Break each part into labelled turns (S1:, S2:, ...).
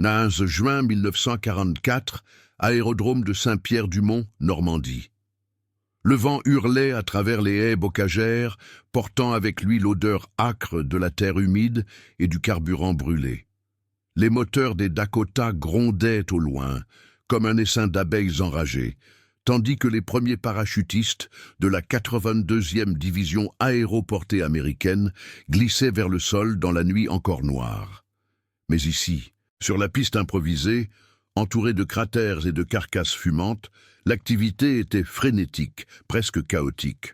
S1: 15 juin 1944, aérodrome de Saint-Pierre-du-Mont, Normandie. Le vent hurlait à travers les haies bocagères, portant avec lui l'odeur âcre de la terre humide et du carburant brûlé. Les moteurs des Dakota grondaient au loin, comme un essaim d'abeilles enragées, tandis que les premiers parachutistes de la 82e division aéroportée américaine glissaient vers le sol dans la nuit encore noire. Mais ici, sur la piste improvisée, entourée de cratères et de carcasses fumantes, l'activité était frénétique, presque chaotique.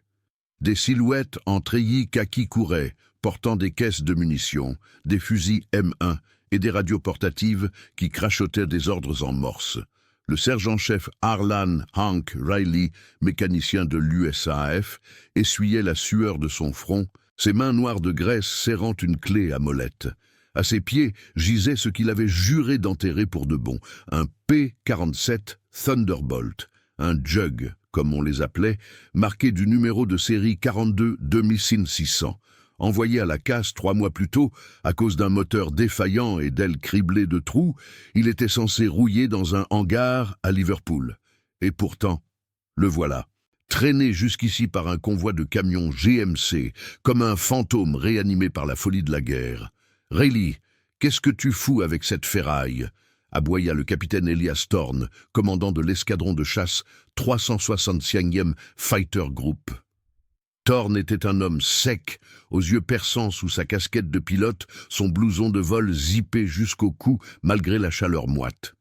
S1: Des silhouettes en treillis kaki couraient, portant des caisses de munitions, des fusils M1 et des radios portatives qui crachotaient des ordres en morse. Le sergent-chef Harlan Hank Riley, mécanicien de l'USAF, essuyait la sueur de son front, ses mains noires de graisse serrant une clé à molette. À ses pieds gisait ce qu'il avait juré d'enterrer pour de bon, un P-47 Thunderbolt, un Jug, comme on les appelait, marqué du numéro de série 42 Domicile 600. Envoyé à la casse 3 mois plus tôt, à cause d'un moteur défaillant et d'ailes criblées de trous, il était censé rouiller dans un hangar à Liverpool. Et pourtant, le voilà, traîné jusqu'ici par un convoi de camions GMC, comme un fantôme réanimé par la folie de la guerre. « Riley, qu'est-ce que tu fous avec cette ferraille ?» aboya le capitaine Elias Thorne, commandant de l'escadron de chasse 365e Fighter Group. Thorne était un homme sec, aux yeux perçants sous sa casquette de pilote, son blouson de vol zippé jusqu'au cou malgré la chaleur moite.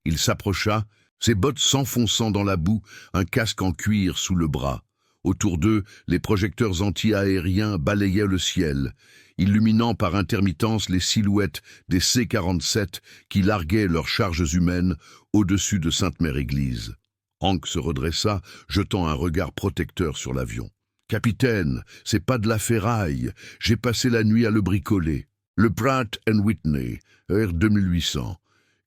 S1: Il s'approcha, ses bottes s'enfonçant dans la boue, un casque en cuir sous le bras. Autour d'eux, les projecteurs anti-aériens balayaient le ciel, illuminant par intermittence les silhouettes des C-47 qui larguaient leurs charges humaines au-dessus de Sainte-Mère-Église. Hank se redressa, jetant un regard protecteur sur l'avion. « Capitaine, c'est pas de la ferraille, j'ai passé la nuit à le bricoler. Le Pratt & Whitney, R2800.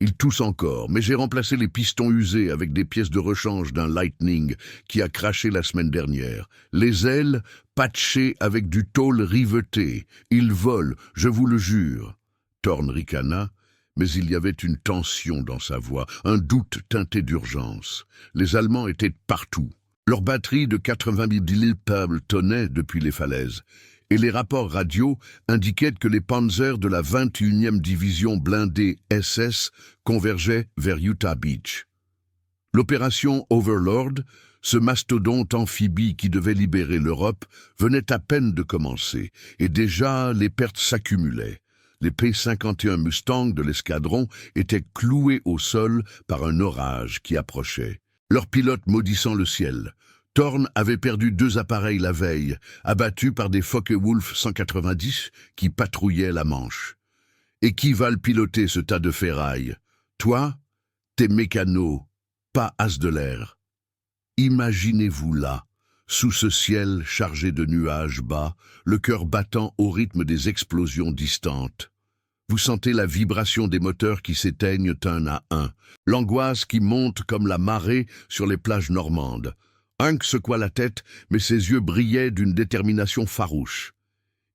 S1: Il tousse encore, mais j'ai remplacé les pistons usés avec des pièces de rechange d'un Lightning qui a craché la semaine dernière. Les ailes, patchées avec du tôle riveté. Il vole, je vous le jure. » Thorne ricana, mais il y avait une tension dans sa voix, un doute teinté d'urgence. Les Allemands étaient partout. Leur batterie de 80 millilitres tonnaient depuis les falaises, et les rapports radio indiquaient que les Panzers de la 21e division blindée SS convergeaient vers Utah Beach. L'opération Overlord, ce mastodonte amphibie qui devait libérer l'Europe, venait à peine de commencer, et déjà les pertes s'accumulaient. Les P-51 Mustang de l'escadron étaient cloués au sol par un orage qui approchait, leurs pilotes maudissant le ciel. Thorne avait perdu 2 appareils la veille, abattus par des Focke-Wulf 190 qui patrouillaient la Manche. Et qui va le piloter, ce tas de ferraille? Toi? T'es mécano, pas as de l'air. Imaginez-vous là, sous ce ciel chargé de nuages bas, le cœur battant au rythme des explosions distantes. Vous sentez la vibration des moteurs qui s'éteignent un à un, l'angoisse qui monte comme la marée sur les plages normandes. Hank secoua la tête, mais ses yeux brillaient d'une détermination farouche.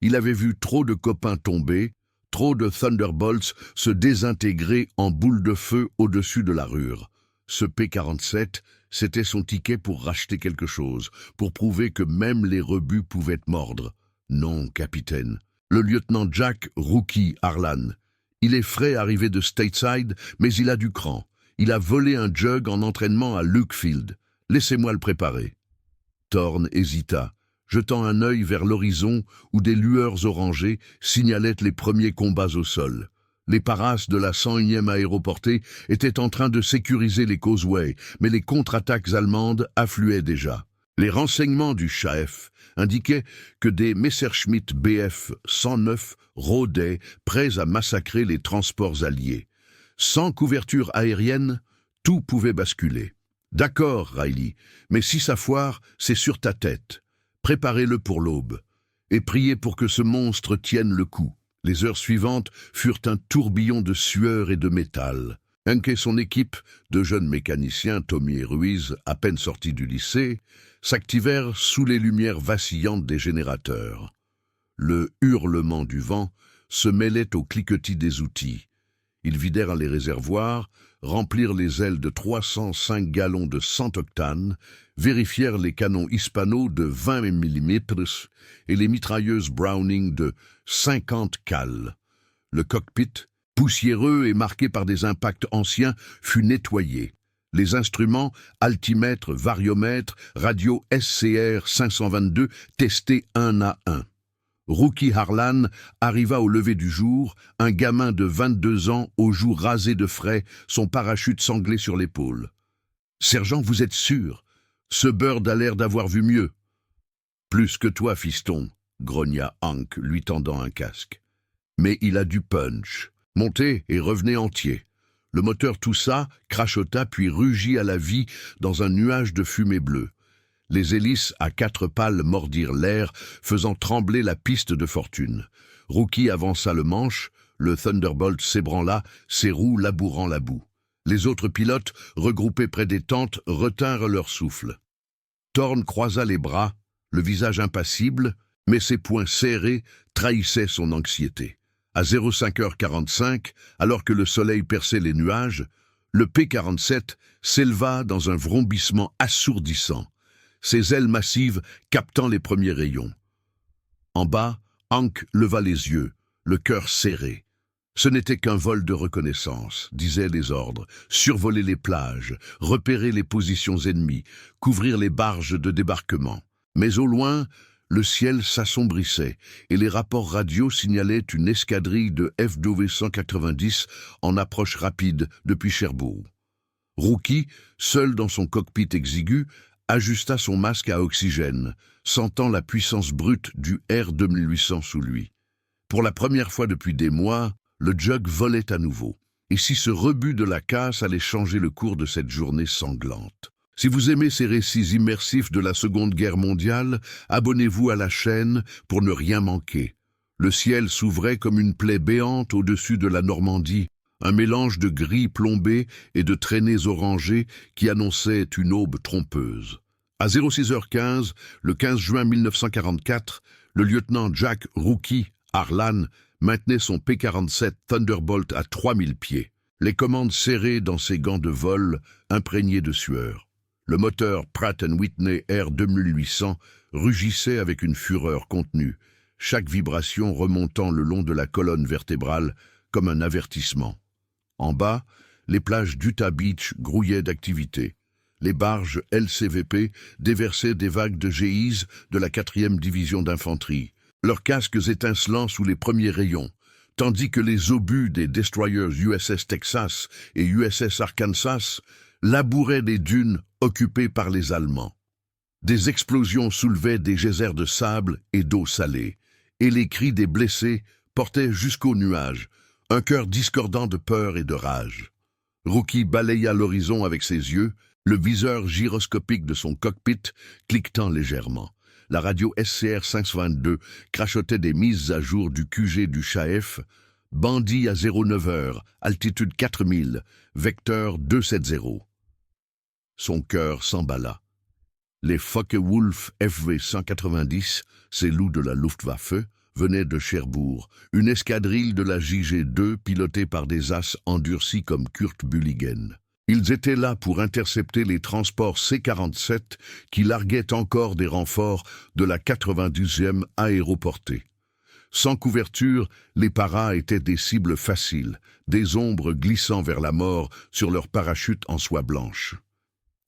S1: Il avait vu trop de copains tomber, trop de Thunderbolts se désintégrer en boules de feu au-dessus de la rure. Ce P-47, c'était son ticket pour racheter quelque chose, pour prouver que même les rebuts pouvaient mordre. Non, capitaine. Le lieutenant Jack Rookie Harlan. Il est frais arrivé de Stateside, mais il a du cran. Il a volé un Jug en entraînement à Lukefield. Laissez-moi le préparer. Thorne hésita, jetant un œil vers l'horizon où des lueurs orangées signalaient les premiers combats au sol. Les paras de la 101e aéroportée étaient en train de sécuriser les causeways, mais les contre-attaques allemandes affluaient déjà. Les renseignements du Chaef indiquaient que des Messerschmitt Bf 109 rôdaient, prêts à massacrer les transports alliés. Sans couverture aérienne, tout pouvait basculer. D'accord, Riley, mais si ça foire, c'est sur ta tête. Préparez-le pour l'aube. Et priez pour que ce monstre tienne le coup. Les heures suivantes furent un tourbillon de sueur et de métal. Hank et son équipe, 2 jeunes mécaniciens, Tommy et Ruiz, à peine sortis du lycée, s'activèrent sous les lumières vacillantes des générateurs. Le hurlement du vent se mêlait au cliquetis des outils. Ils vidèrent les réservoirs, remplirent les ailes de 305 gallons de 100 octanes, vérifièrent les canons hispano de 20 mm et les mitrailleuses Browning de 50 cals. Le cockpit, poussiéreux et marqué par des impacts anciens, fut nettoyé. Les instruments, altimètre, variomètre, radio SCR 522, testés un à un. Rookie Harlan arriva au lever du jour, un gamin de 22 ans, aux joues rasées de frais, son parachute sanglé sur l'épaule. « Sergent, vous êtes sûr? Ce Bird a l'air d'avoir vu mieux. »« Plus que toi, fiston, » grogna Hank, lui tendant un casque. « Mais il a du punch. Montez et revenez entier. » Le moteur toussa, crachota, puis rugit à la vie dans un nuage de fumée bleue. Les hélices à 4 pales mordirent l'air, faisant trembler la piste de fortune. Rookie avança le manche, le Thunderbolt s'ébranla, ses roues labourant la boue. Les autres pilotes, regroupés près des tentes, retinrent leur souffle. Thorne croisa les bras, le visage impassible, mais ses poings serrés trahissaient son anxiété. À 05h45, alors que le soleil perçait les nuages, le P-47 s'éleva dans un vrombissement assourdissant, ses ailes massives captant les premiers rayons. En bas, Hank leva les yeux, le cœur serré. Ce n'était qu'un vol de reconnaissance, disaient les ordres, survoler les plages, repérer les positions ennemies, couvrir les barges de débarquement. Mais au loin, le ciel s'assombrissait et les rapports radio signalaient une escadrille de FW-190 en approche rapide depuis Cherbourg. Rookie, seul dans son cockpit exigu, ajusta son masque à oxygène, sentant la puissance brute du R-2800 sous lui. Pour la première fois depuis des mois, le Jug volait à nouveau. Et si ce rebut de la casse allait changer le cours de cette journée sanglante? Si vous aimez ces récits immersifs de la Seconde Guerre mondiale, abonnez-vous à la chaîne pour ne rien manquer. Le ciel s'ouvrait comme une plaie béante au-dessus de la Normandie, un mélange de gris plombé et de traînées orangées qui annonçait une aube trompeuse. À 06h15, le 15 juin 1944, le lieutenant Jack Rookie Harlan maintenait son P-47 Thunderbolt à 3000 pieds, les commandes serrées dans ses gants de vol imprégnés de sueur. Le moteur Pratt & Whitney R2800 rugissait avec une fureur contenue, chaque vibration remontant le long de la colonne vertébrale comme un avertissement. En bas, les plages d'Utah Beach grouillaient d'activité. Les barges LCVP déversaient des vagues de géises de la 4e division d'infanterie, leurs casques étincelant sous les premiers rayons, tandis que les obus des destroyers USS Texas et USS Arkansas labouraient les dunes occupées par les Allemands. Des explosions soulevaient des geysers de sable et d'eau salée, et les cris des blessés portaient jusqu'aux nuages, un cœur discordant de peur et de rage. Rookie balaya l'horizon avec ses yeux, le viseur gyroscopique de son cockpit cliquetant légèrement. La radio SCR 522 crachotait des mises à jour du QG du Chaef, bandit à 09h, altitude 4000, vecteur 270. Son cœur s'emballa. Les Focke-Wulf FV-190, ces loups de la Luftwaffe, venaient de Cherbourg, une escadrille de la JG-2 pilotée par des as endurcis comme Kurt Bulligen. Ils étaient là pour intercepter les transports C-47 qui larguaient encore des renforts de la 92e aéroportée. Sans couverture, les paras étaient des cibles faciles, des ombres glissant vers la mort sur leurs parachutes en soie blanche.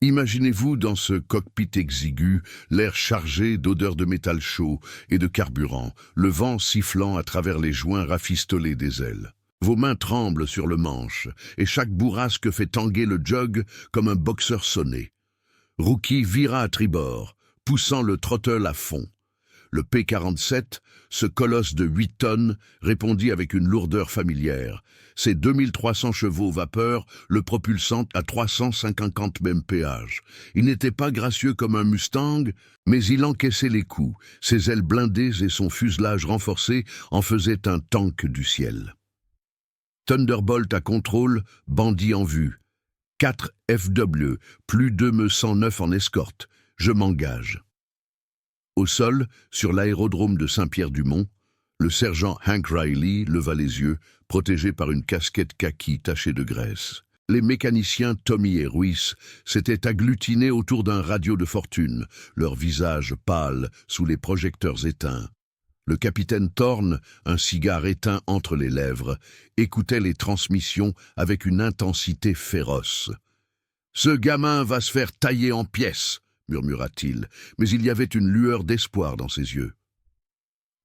S1: Imaginez-vous dans ce cockpit exigu, l'air chargé d'odeurs de métal chaud et de carburant, le vent sifflant à travers les joints rafistolés des ailes. Vos mains tremblent sur le manche, et chaque bourrasque fait tanguer le jug comme un boxeur sonné. Rookie vira à tribord, poussant le throttle à fond. Le P-47, ce colosse de 8 tonnes, répondit avec une lourdeur familière. Ses 2300 chevaux vapeur le propulsant à 350 mph. Il n'était pas gracieux comme un Mustang, mais il encaissait les coups. Ses ailes blindées et son fuselage renforcé en faisaient un tank du ciel. Thunderbolt à contrôle, bandit en vue. 4 FW, plus 2 me 109 en escorte. Je m'engage. Au sol, sur l'aérodrome de Saint-Pierre-du-Mont, le sergent Hank Riley leva les yeux, protégé par une casquette kaki tachée de graisse. Les mécaniciens Tommy et Ruiz s'étaient agglutinés autour d'un radio de fortune, leurs visages pâles sous les projecteurs éteints. Le capitaine Thorne, un cigare éteint entre les lèvres, écoutait les transmissions avec une intensité féroce. « Ce gamin va se faire tailler en pièces !» murmura-t-il, mais il y avait une lueur d'espoir dans ses yeux.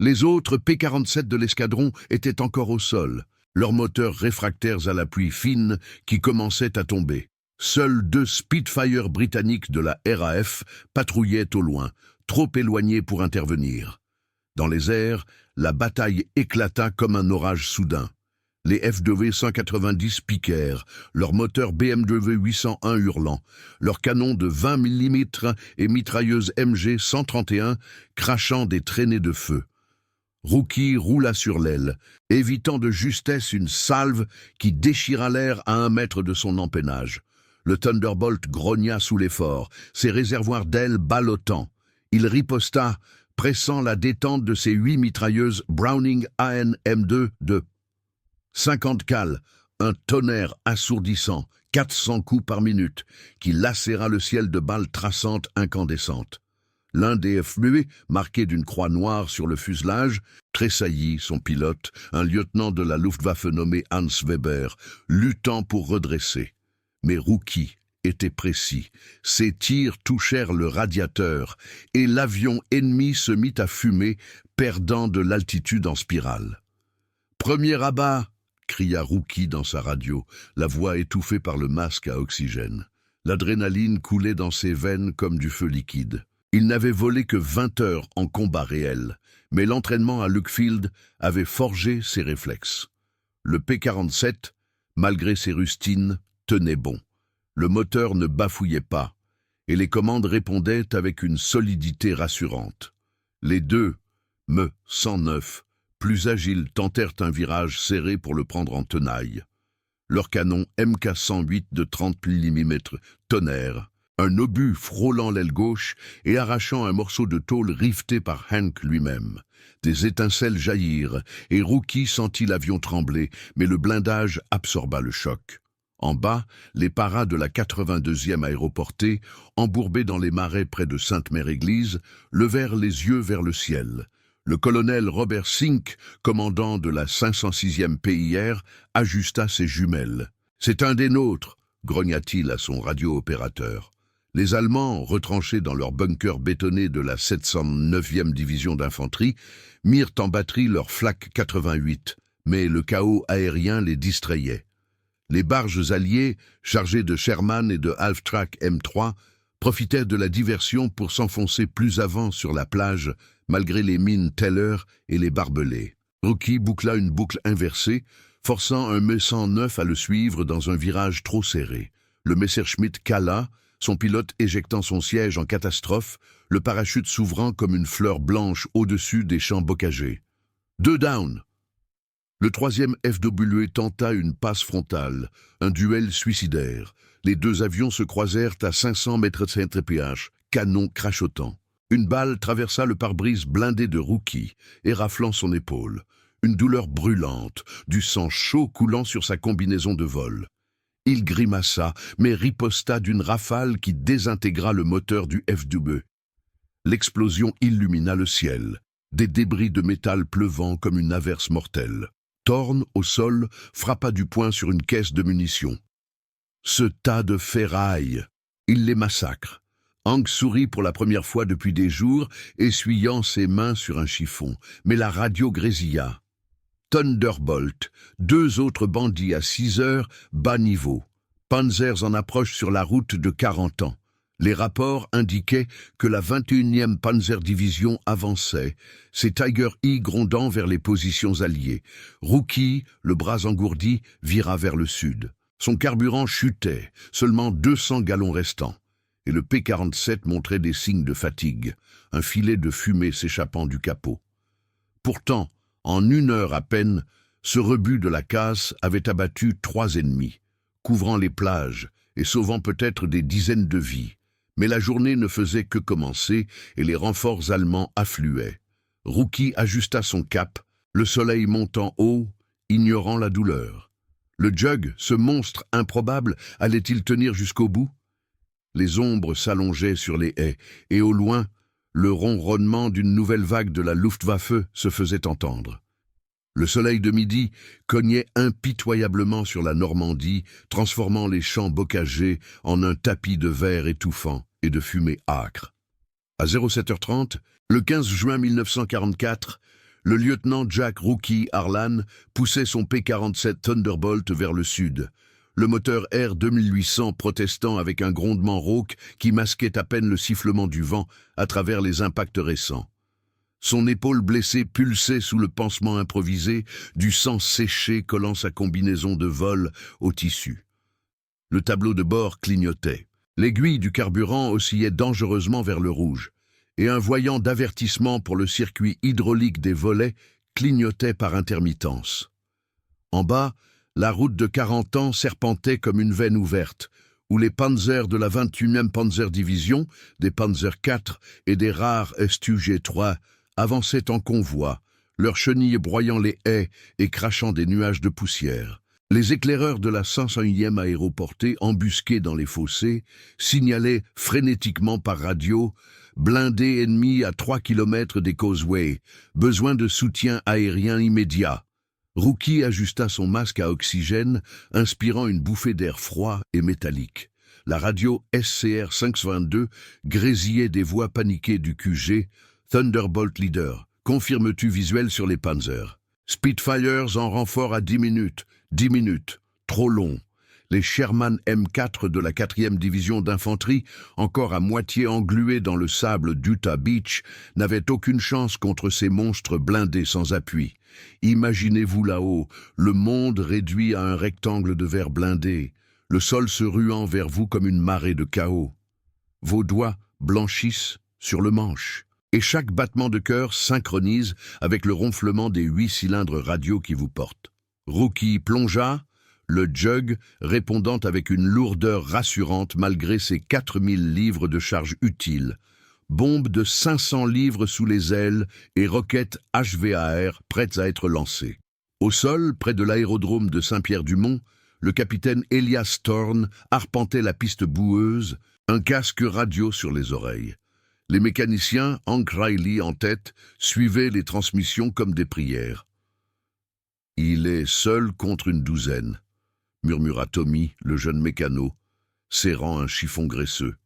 S1: Les autres P-47 de l'escadron étaient encore au sol, leurs moteurs réfractaires à la pluie fine qui commençait à tomber. Seuls 2 Spitfire britanniques de la RAF patrouillaient au loin, trop éloignés pour intervenir. Dans les airs, la bataille éclata comme un orage soudain. Les F-2V 190 piquèrent, leurs moteurs BMW 801 hurlant, leurs canons de 20 mm et mitrailleuses MG 131 crachant des traînées de feu. Rookie roula sur l'aile, évitant de justesse une salve qui déchira l'air à 1 mètre de son empennage. Le Thunderbolt grogna sous l'effort, ses réservoirs d'ailes ballottant. Il riposta, pressant la détente de ses 8 mitrailleuses Browning AN-M2 de 50 cals, un tonnerre assourdissant, 400 coups par minute, qui lacéra le ciel de balles traçantes incandescentes. L'un des FMUE, marqué d'une croix noire sur le fuselage, tressaillit son pilote, un lieutenant de la Luftwaffe nommé Hans Weber, luttant pour redresser. Mais Rookie était précis. Ses tirs touchèrent le radiateur, et l'avion ennemi se mit à fumer, perdant de l'altitude en spirale. « Premier abat !» cria Rookie dans sa radio, la voix étouffée par le masque à oxygène. L'adrénaline coulait dans ses veines comme du feu liquide. Il n'avait volé que 20 heures en combat réel, mais l'entraînement à Luckfield avait forgé ses réflexes. Le P-47, malgré ses rustines, tenait bon. Le moteur ne bafouillait pas, et les commandes répondaient avec une solidité rassurante. Les 2, Me-109, plus agiles, tentèrent un virage serré pour le prendre en tenaille. Leurs canons MK-108 de 30 mm tonnèrent, un obus frôlant l'aile gauche et arrachant un morceau de tôle riveté par Hank lui-même. Des étincelles jaillirent, et Rookie sentit l'avion trembler, mais le blindage absorba le choc. En bas, les paras de la 82e aéroportée, embourbés dans les marais près de Sainte-Mère-Église, levèrent les yeux vers le ciel. Le colonel Robert Sink, commandant de la 506e PIR, ajusta ses jumelles. « C'est un des nôtres !» grogna-t-il à son radio-opérateur. Les Allemands, retranchés dans leur bunker bétonné de la 709e division d'infanterie, mirent en batterie leur Flak 88, mais le chaos aérien les distrayait. Les barges alliées, chargées de Sherman et de Half-Track M3, profitaient de la diversion pour s'enfoncer plus avant sur la plage, malgré les mines Teller et les barbelés. Rookie boucla une boucle inversée, forçant un Me-109 à le suivre dans un virage trop serré. Le Messerschmitt cala, son pilote éjectant son siège en catastrophe, le parachute s'ouvrant comme une fleur blanche au-dessus des champs bocagés. 2 down! Le 3e FW tenta une passe frontale, un duel suicidaire. Les 2 avions se croisèrent à 500 mètres de mph, canon crachotant. Une balle traversa le pare-brise blindé de Rookie, éraflant son épaule. Une douleur brûlante, du sang chaud coulant sur sa combinaison de vol. Il grimaça, mais riposta d'une rafale qui désintégra le moteur du FW. L'explosion illumina le ciel, des débris de métal pleuvant comme une averse mortelle. Thorne, au sol, frappa du poing sur une caisse de munitions. Ce tas de ferraille! Il les massacre. Hank sourit pour la première fois depuis des jours, essuyant ses mains sur un chiffon, mais la radio grésilla. Thunderbolt, 2 autres bandits à 6 heures, bas niveau. Panzers en approche sur la route de 40 ans. Les rapports indiquaient que la 21e Panzerdivision avançait, ses Tiger I grondant vers les positions alliées. Rookie, le bras engourdi, vira vers le sud. Son carburant chutait, seulement 200 gallons restants. Et le P-47 montrait des signes de fatigue, un filet de fumée s'échappant du capot. Pourtant, en 1 heure à peine, ce rebut de la casse avait abattu 3 ennemis, couvrant les plages et sauvant peut-être des dizaines de vies. Mais la journée ne faisait que commencer et les renforts allemands affluaient. Rookie ajusta son cap, le soleil montant haut, ignorant la douleur. Le Jug, ce monstre improbable, allait-il tenir jusqu'au bout? Les ombres s'allongeaient sur les haies, et au loin, le ronronnement d'une nouvelle vague de la Luftwaffe se faisait entendre. Le soleil de midi cognait impitoyablement sur la Normandie, transformant les champs bocagés en un tapis de verre étouffant et de fumée âcre. À 07h30, le 15 juin 1944, le lieutenant Jack Rookie Harlan poussait son P-47 Thunderbolt vers le sud, le moteur R 2800 protestant avec un grondement rauque qui masquait à peine le sifflement du vent à travers les impacts récents. Son épaule blessée pulsait sous le pansement improvisé, du sang séché collant sa combinaison de vol au tissu. Le tableau de bord clignotait. L'aiguille du carburant oscillait dangereusement vers le rouge, et un voyant d'avertissement pour le circuit hydraulique des volets clignotait par intermittence. En bas, la route de 40 ans serpentait comme une veine ouverte, où les panzers de la 21e Panzerdivision, des Panzer IV et des rares STG-3 avançaient en convoi, leurs chenilles broyant les haies et crachant des nuages de poussière. Les éclaireurs de la 501e aéroportée, embusqués dans les fossés, signalaient frénétiquement par radio « Blindé ennemi à 3 km des Causeways, besoin de soutien aérien immédiat ». Rookie ajusta son masque à oxygène, inspirant une bouffée d'air froid et métallique. La radio SCR 522 grésillait des voix paniquées du QG « Thunderbolt Leader, confirmes-tu visuel sur les Panzers ?» Spitfires en renfort à 10 minutes. 10 minutes, trop long. Les Sherman M4 de la 4e division d'infanterie, encore à moitié englués dans le sable d'Utah Beach, n'avaient aucune chance contre ces monstres blindés sans appui. Imaginez-vous là-haut, le monde réduit à un rectangle de verre blindé, le sol se ruant vers vous comme une marée de chaos. Vos doigts blanchissent sur le manche, et chaque battement de cœur synchronise avec le ronflement des 8 cylindres radio qui vous portent. Rookie plongea, le Jug répondant avec une lourdeur rassurante malgré ses 4000 livres de charge utile, bombes de 500 livres sous les ailes et roquettes HVAR prêtes à être lancées. Au sol, près de l'aérodrome de Saint-Pierre-du-Mont, le capitaine Elias Thorne arpentait la piste boueuse, un casque radio sur les oreilles. Les mécaniciens, Hank Riley en tête, suivaient les transmissions comme des prières. « Il est seul contre une douzaine », murmura Tommy, le jeune mécano, serrant un chiffon graisseux.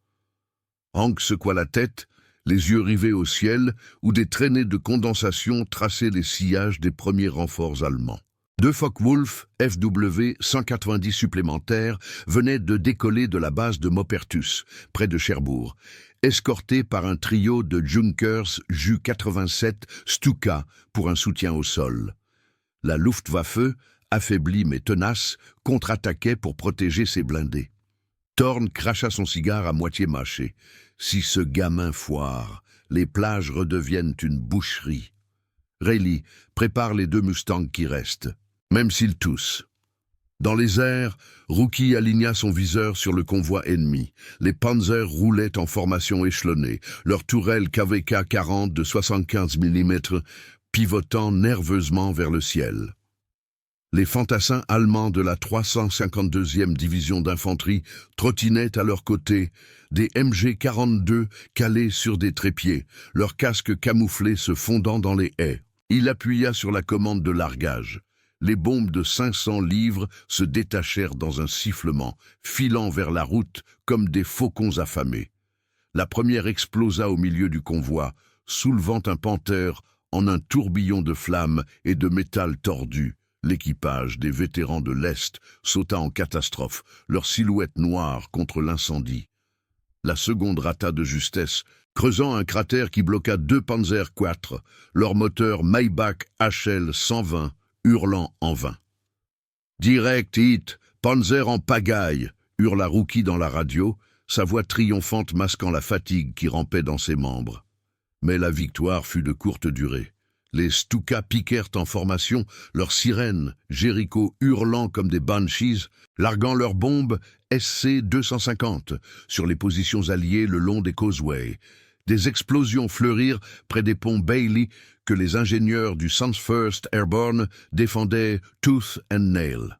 S1: Hank secoua la tête, les yeux rivés au ciel, où des traînées de condensation traçaient les sillages des premiers renforts allemands. 2 Focke-Wulf FW 190 supplémentaires venaient de décoller de la base de Maupertus, près de Cherbourg, escortés par un trio de Junkers Ju-87 Stuka pour un soutien au sol. La Luftwaffe, affaiblie mais tenace, contre-attaquait pour protéger ses blindés. Thorne cracha son cigare à moitié mâché. Si ce gamin foire, les plages redeviennent une boucherie. Rayleigh prépare les 2 Mustangs qui restent, même s'ils toussent. Dans les airs, Rookie aligna son viseur sur le convoi ennemi. Les Panzers roulaient en formation échelonnée, leurs tourelles KVK 40 de 75 mm pivotant nerveusement vers le ciel. Les fantassins allemands de la 352e division d'infanterie trottinaient à leur côté, des MG-42 calés sur des trépieds, leurs casques camouflés se fondant dans les haies. Il appuya sur la commande de largage. Les bombes de 500 livres se détachèrent dans un sifflement, filant vers la route comme des faucons affamés. La première explosa au milieu du convoi, soulevant un panthère en un tourbillon de flammes et de métal tordu. L'équipage des vétérans de l'Est sauta en catastrophe, leur silhouette noire contre l'incendie. La seconde rata de justesse, creusant un cratère qui bloqua 2 Panzer IV, leur moteur Maybach HL 120, hurlant en vain. « Direct hit, Panzer en pagaille !» hurla Rookie dans la radio, sa voix triomphante masquant la fatigue qui rampait dans ses membres. Mais la victoire fut de courte durée. Les Stuka piquèrent en formation, leurs sirènes, Jericho hurlant comme des banshees, larguant leurs bombes SC-250 sur les positions alliées le long des Causeways. Des explosions fleurirent près des ponts Bailey que les ingénieurs du 101st Airborne défendaient tooth and nail.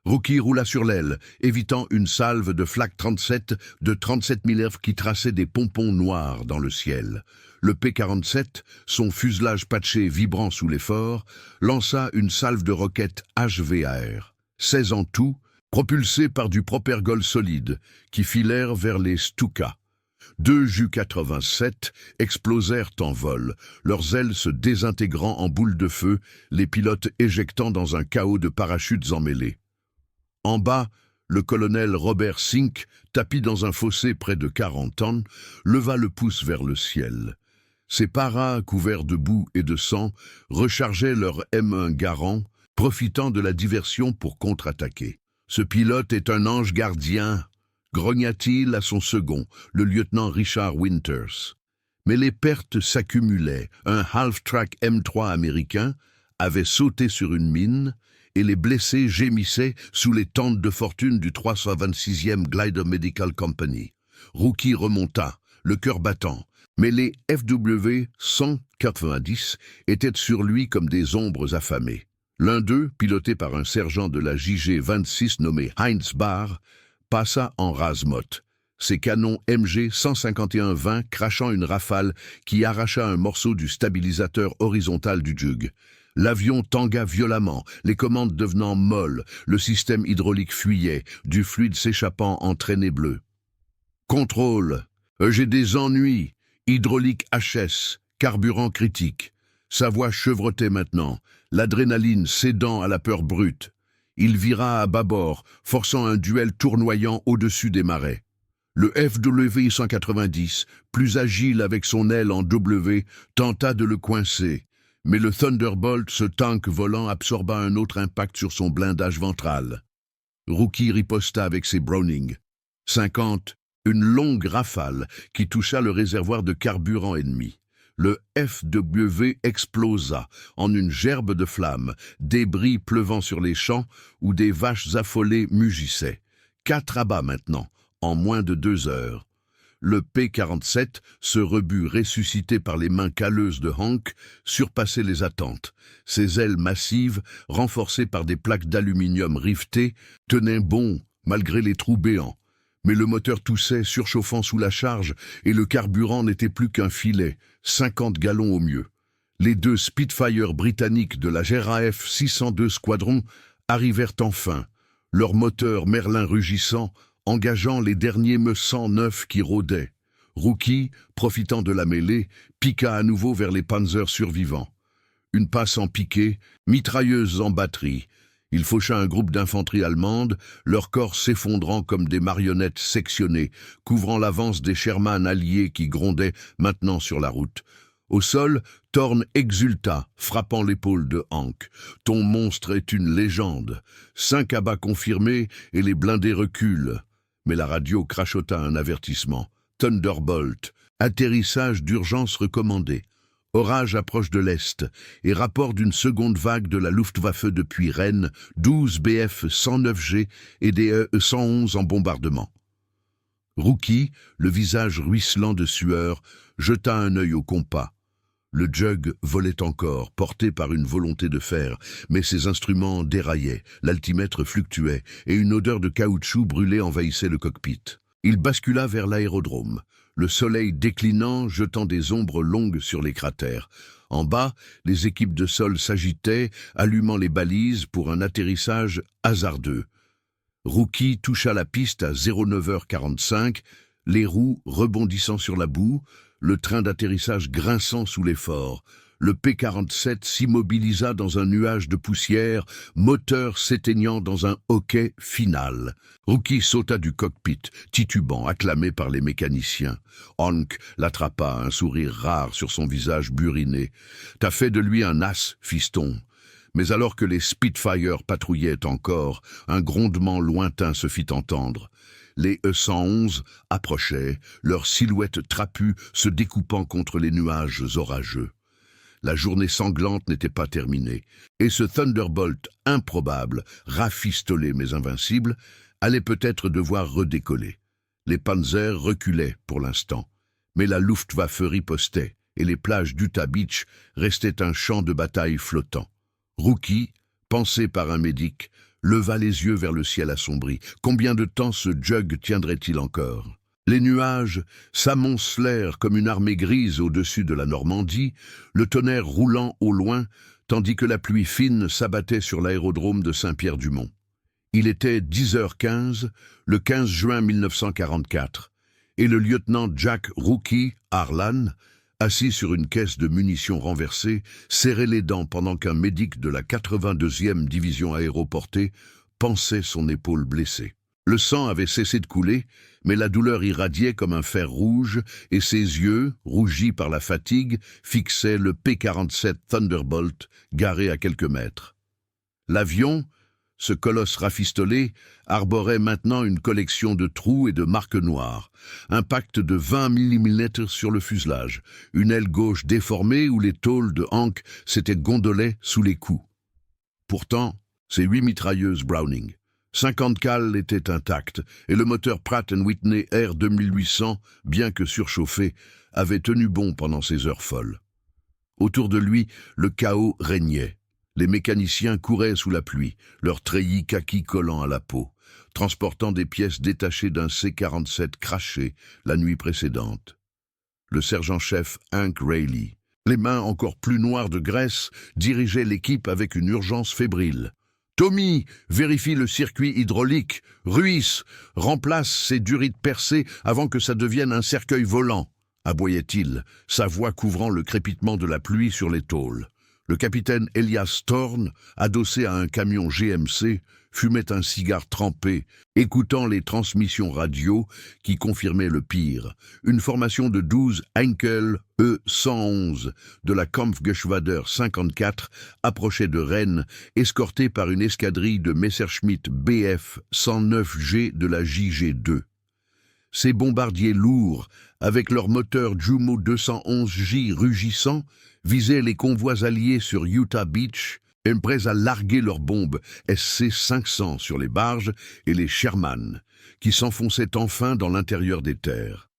S1: Rookie roula sur l'aile, évitant une salve de Flak 37 de 37 mm qui traçait des pompons noirs dans le ciel. Le P-47, son fuselage patché vibrant sous l'effort, lança une salve de roquettes HVAR, 16 en tout, propulsés par du propergol solide, qui filèrent vers les Stuka. 2 Ju-87 explosèrent en vol, leurs ailes se désintégrant en boules de feu, les pilotes éjectant dans un chaos de parachutes emmêlés. En bas, le colonel Robert Sink, tapi dans un fossé près de 40 tonnes, leva le pouce vers le ciel. Ses paras, couverts de boue et de sang, rechargeaient leur M1 Garand, profitant de la diversion pour contre-attaquer. « Ce pilote est un ange gardien », grogna-t-il à son second, le lieutenant Richard Winters. Mais les pertes s'accumulaient. Un half-track M3 américain avait sauté sur une mine et les blessés gémissaient sous les tentes de fortune du 326e Glider Medical Company. Rookie remonta, le cœur battant, mais les FW 190 étaient sur lui comme des ombres affamées. L'un d'eux, piloté par un sergent de la JG-26 nommé Heinz Barr, passa en rase-motte, ses canons MG 151-20 crachant une rafale qui arracha un morceau du stabilisateur horizontal du Jug. L'avion tangua violemment, les commandes devenant molles, le système hydraulique fuyait, du fluide s'échappant en traînées bleues. « Contrôle, j'ai des ennuis, hydraulique HS, carburant critique. » Sa voix chevrotait maintenant, l'adrénaline cédant à la peur brute. Il vira à bâbord, forçant un duel tournoyant au-dessus des marais. Le FW 190, plus agile avec son aile en W, tenta de le coincer. Mais le Thunderbolt, ce tank volant, absorba un autre impact sur son blindage ventral. Rookie riposta avec ses Browning. 50, une longue rafale qui toucha le réservoir de carburant ennemi. Le FW explosa en une gerbe de flammes, débris pleuvant sur les champs où des vaches affolées mugissaient. 4 abats maintenant, en moins de 2 heures. Le P-47, ce rebut ressuscité par les mains calleuses de Hank, surpassait les attentes. Ses ailes massives, renforcées par des plaques d'aluminium rivetées, tenaient bon malgré les trous béants. Mais le moteur toussait, surchauffant sous la charge, et le carburant n'était plus qu'un filet, 50 gallons au mieux. Les 2 Spitfire britanniques de la RAF 602 Squadron arrivèrent enfin, leur moteur Merlin rugissant, engageant les derniers me 109 qui rôdaient. Rookie, profitant de la mêlée, piqua à nouveau vers les Panzers survivants. Une passe en piqué, mitrailleuse en batterie. Il faucha un groupe d'infanterie allemande, leurs corps s'effondrant comme des marionnettes sectionnées, couvrant l'avance des Sherman alliés qui grondaient maintenant sur la route. Au sol, Thorne exulta, frappant l'épaule de Hank. « Ton monstre est une légende. 5 abats confirmés et les blindés reculent. » Mais la radio crachota un avertissement. « Thunderbolt, atterrissage d'urgence recommandé. Orage approche de l'Est et rapport d'une seconde vague de la Luftwaffe depuis Rennes, 12 Bf-109G et des E-111 en bombardement. » Rookie, le visage ruisselant de sueur, jeta un œil au compas. Le Jug volait encore, porté par une volonté de fer, mais ses instruments déraillaient, l'altimètre fluctuait, et une odeur de caoutchouc brûlé envahissait le cockpit. Il bascula vers l'aérodrome, le soleil déclinant, jetant des ombres longues sur les cratères. En bas, les équipes de sol s'agitaient, allumant les balises pour un atterrissage hasardeux. Rookie toucha la piste à 09h45, les roues rebondissant sur la boue, le train d'atterrissage grinçant sous l'effort. Le P-47 s'immobilisa dans un nuage de poussière, moteur s'éteignant dans un hoquet final. Rookie sauta du cockpit, titubant, acclamé par les mécaniciens. Hank l'attrapa, un sourire rare sur son visage buriné. « T'as fait de lui un as, fiston. » Mais alors que les Spitfire patrouillaient encore, un grondement lointain se fit entendre. Les E-111 approchaient, leurs silhouettes trapues se découpant contre les nuages orageux. La journée sanglante n'était pas terminée, et ce Thunderbolt improbable, rafistolé mais invincible, allait peut-être devoir redécoller. Les Panzers reculaient pour l'instant, Mais la Luftwaffe ripostait, et les plages d'Utah Beach restaient un champ de bataille flottant. Rookie, pensé par un médic, leva les yeux vers le ciel assombri. Combien de temps ce jug tiendrait-il encore? Les nuages s'amoncelèrent comme une armée grise au-dessus de la Normandie, le tonnerre roulant au loin, tandis que la pluie fine s'abattait sur l'aérodrome de Saint-Pierre-du-Mont. Il était 10h15, le 15 juin 1944, et le lieutenant Jack Rookie Harlan, assis sur une caisse de munitions renversée, serrait les dents pendant qu'un médic de la 82e division aéroportée pansait son épaule blessée. Le sang avait cessé de couler, mais la douleur irradiait comme un fer rouge, et ses yeux, rougis par la fatigue, fixaient le P-47 Thunderbolt, garé à quelques mètres. L'avion, ce colosse rafistolé, arborait maintenant une collection de trous et de marques noires, impact de 20 mm sur le fuselage, une aile gauche déformée où les tôles de Hank s'étaient gondolées sous les coups. Pourtant, ces 8 mitrailleuses Browning, 50 cales étaient intactes, et le moteur Pratt & Whitney R2800, bien que surchauffé, avait tenu bon pendant ces heures folles. Autour de lui, le chaos régnait. Les mécaniciens couraient sous la pluie, leurs treillis kaki collant à la peau, transportant des pièces détachées d'un C-47 craché la nuit précédente. Le sergent-chef Hank Rayleigh, les mains encore plus noires de graisse, dirigeait l'équipe avec une urgence fébrile. Tommy, vérifie le circuit hydraulique. Ruiz, remplace ces durites percées avant que ça devienne un cercueil volant, aboyait-il, sa voix couvrant le crépitement de la pluie sur les tôles. Le capitaine Elias Thorne, adossé à un camion GMC, fumait un cigare trempé, écoutant les transmissions radio qui confirmaient le pire. Une formation de 12 Heinkel E-111 de la Kampfgeschwader 54 approchait de Rennes, escortée par une escadrille de Messerschmitt Bf 109G de la JG2. Ces bombardiers lourds, avec leur moteur Jumo 211J rugissant, visaient les convois alliés sur Utah Beach, prêts à larguer leurs bombes SC-500 sur les barges et les Sherman, qui s'enfonçaient enfin dans l'intérieur des terres.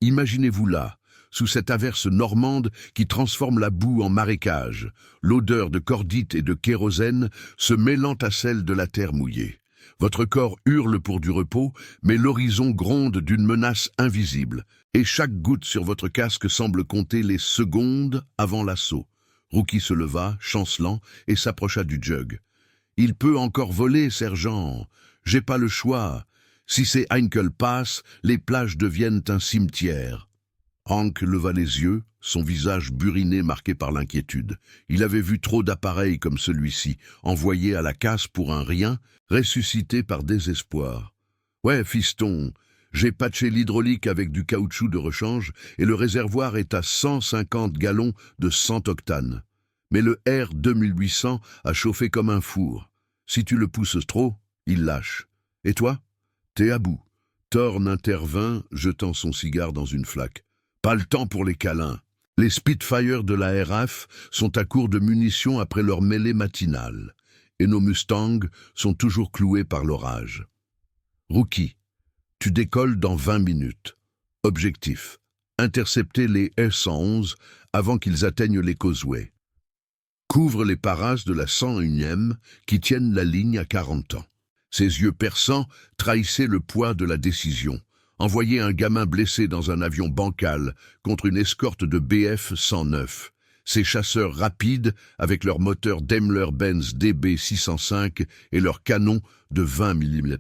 S1: Imaginez-vous là, sous cette averse normande qui transforme la boue en marécage, l'odeur de cordite et de kérosène se mêlant à celle de la terre mouillée. Votre corps hurle pour du repos, mais l'horizon gronde d'une menace invisible, et chaque goutte sur votre casque semble compter les secondes avant l'assaut. Rookie se leva, chancelant, et s'approcha du jug. « Il peut encore voler, sergent. J'ai pas le choix. Si ces Heinkel passent, les plages deviennent un cimetière. » Hank leva les yeux, son visage buriné marqué par l'inquiétude. Il avait vu trop d'appareils comme celui-ci, envoyés à la casse pour un rien, ressuscités par désespoir. « Ouais, fiston, j'ai patché l'hydraulique avec du caoutchouc de rechange et le réservoir est à 150 gallons de 100 octanes. Mais le R2800 a chauffé comme un four. Si tu le pousses trop, il lâche. Et toi? T'es à bout. » Thorne intervint, jetant son cigare dans une flaque. « Pas le temps pour les câlins. Les Spitfire de la RAF sont à court de munitions après leur mêlée matinale, et nos Mustangs sont toujours cloués par l'orage. Rookie, tu décolles dans 20 minutes. Objectif, intercepter les S-111 avant qu'ils atteignent les causeways. Couvre les paras de la 101e qui tiennent la ligne à 40 ans. » Ses yeux perçants trahissaient le poids de la décision. Envoyer un gamin blessé dans un avion bancal contre une escorte de Bf-109. Ces chasseurs rapides avec leur moteur Daimler-Benz DB605 et leurs canons de 20 mm.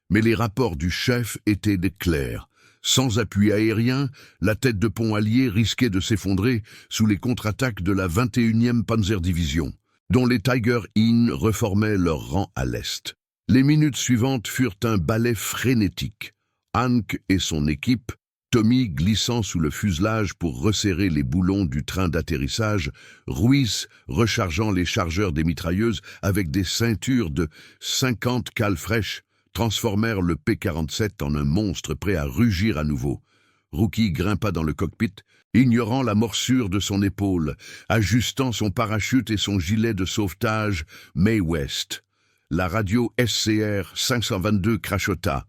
S1: Mais les rapports du chef étaient clairs. Sans appui aérien, la tête de pont alliée risquait de s'effondrer sous les contre-attaques de la 21e Panzerdivision, dont les Tiger Inn reformaient leur rang à l'est. Les minutes suivantes furent un ballet frénétique. Hank et son équipe, Tommy glissant sous le fuselage pour resserrer les boulons du train d'atterrissage, Ruiz rechargeant les chargeurs des mitrailleuses avec des ceintures de 50 cales fraîches, transformèrent le P-47 en un monstre prêt à rugir à nouveau. Rookie grimpa dans le cockpit, ignorant la morsure de son épaule, ajustant son parachute et son gilet de sauvetage Mae West. La radio SCR 522 crachota.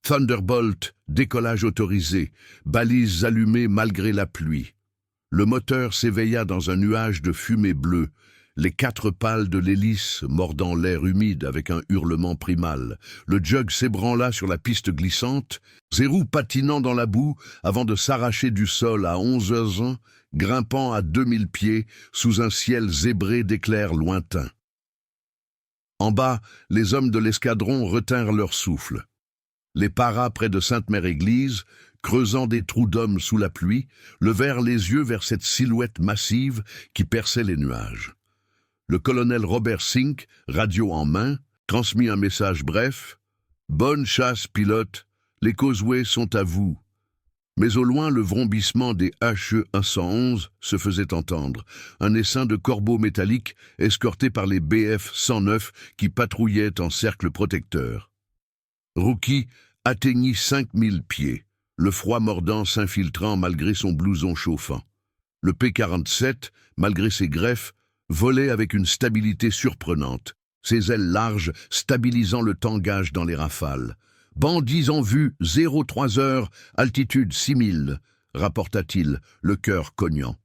S1: Thunderbolt, décollage autorisé, balises allumées malgré la pluie. Le moteur s'éveilla dans un nuage de fumée bleue, les 4 pales de l'hélice mordant l'air humide avec un hurlement primal. Le jug s'ébranla sur la piste glissante, ses roues patinant dans la boue avant de s'arracher du sol à 11h01, grimpant à 2000 pieds sous un ciel zébré d'éclairs lointains. En bas, les hommes de l'escadron retinrent leur souffle. Les paras près de Sainte-Mère-Église, creusant des trous d'hommes sous la pluie, levèrent les yeux vers cette silhouette massive qui perçait les nuages. Le colonel Robert Sink, radio en main, transmit un message bref. « Bonne chasse, pilote, les causeways sont à vous. » Mais au loin, le vrombissement des HE-111 se faisait entendre, un essaim de corbeaux métalliques escortés par les BF-109 qui patrouillaient en cercle protecteur. Rookie atteignit 5000 pieds, le froid mordant s'infiltrant malgré son blouson chauffant. Le P-47, malgré ses greffes, volait avec une stabilité surprenante, ses ailes larges stabilisant le tangage dans les rafales. « Bandits en vue, 03 heures, altitude 6000, » rapporta-t-il, le cœur cognant.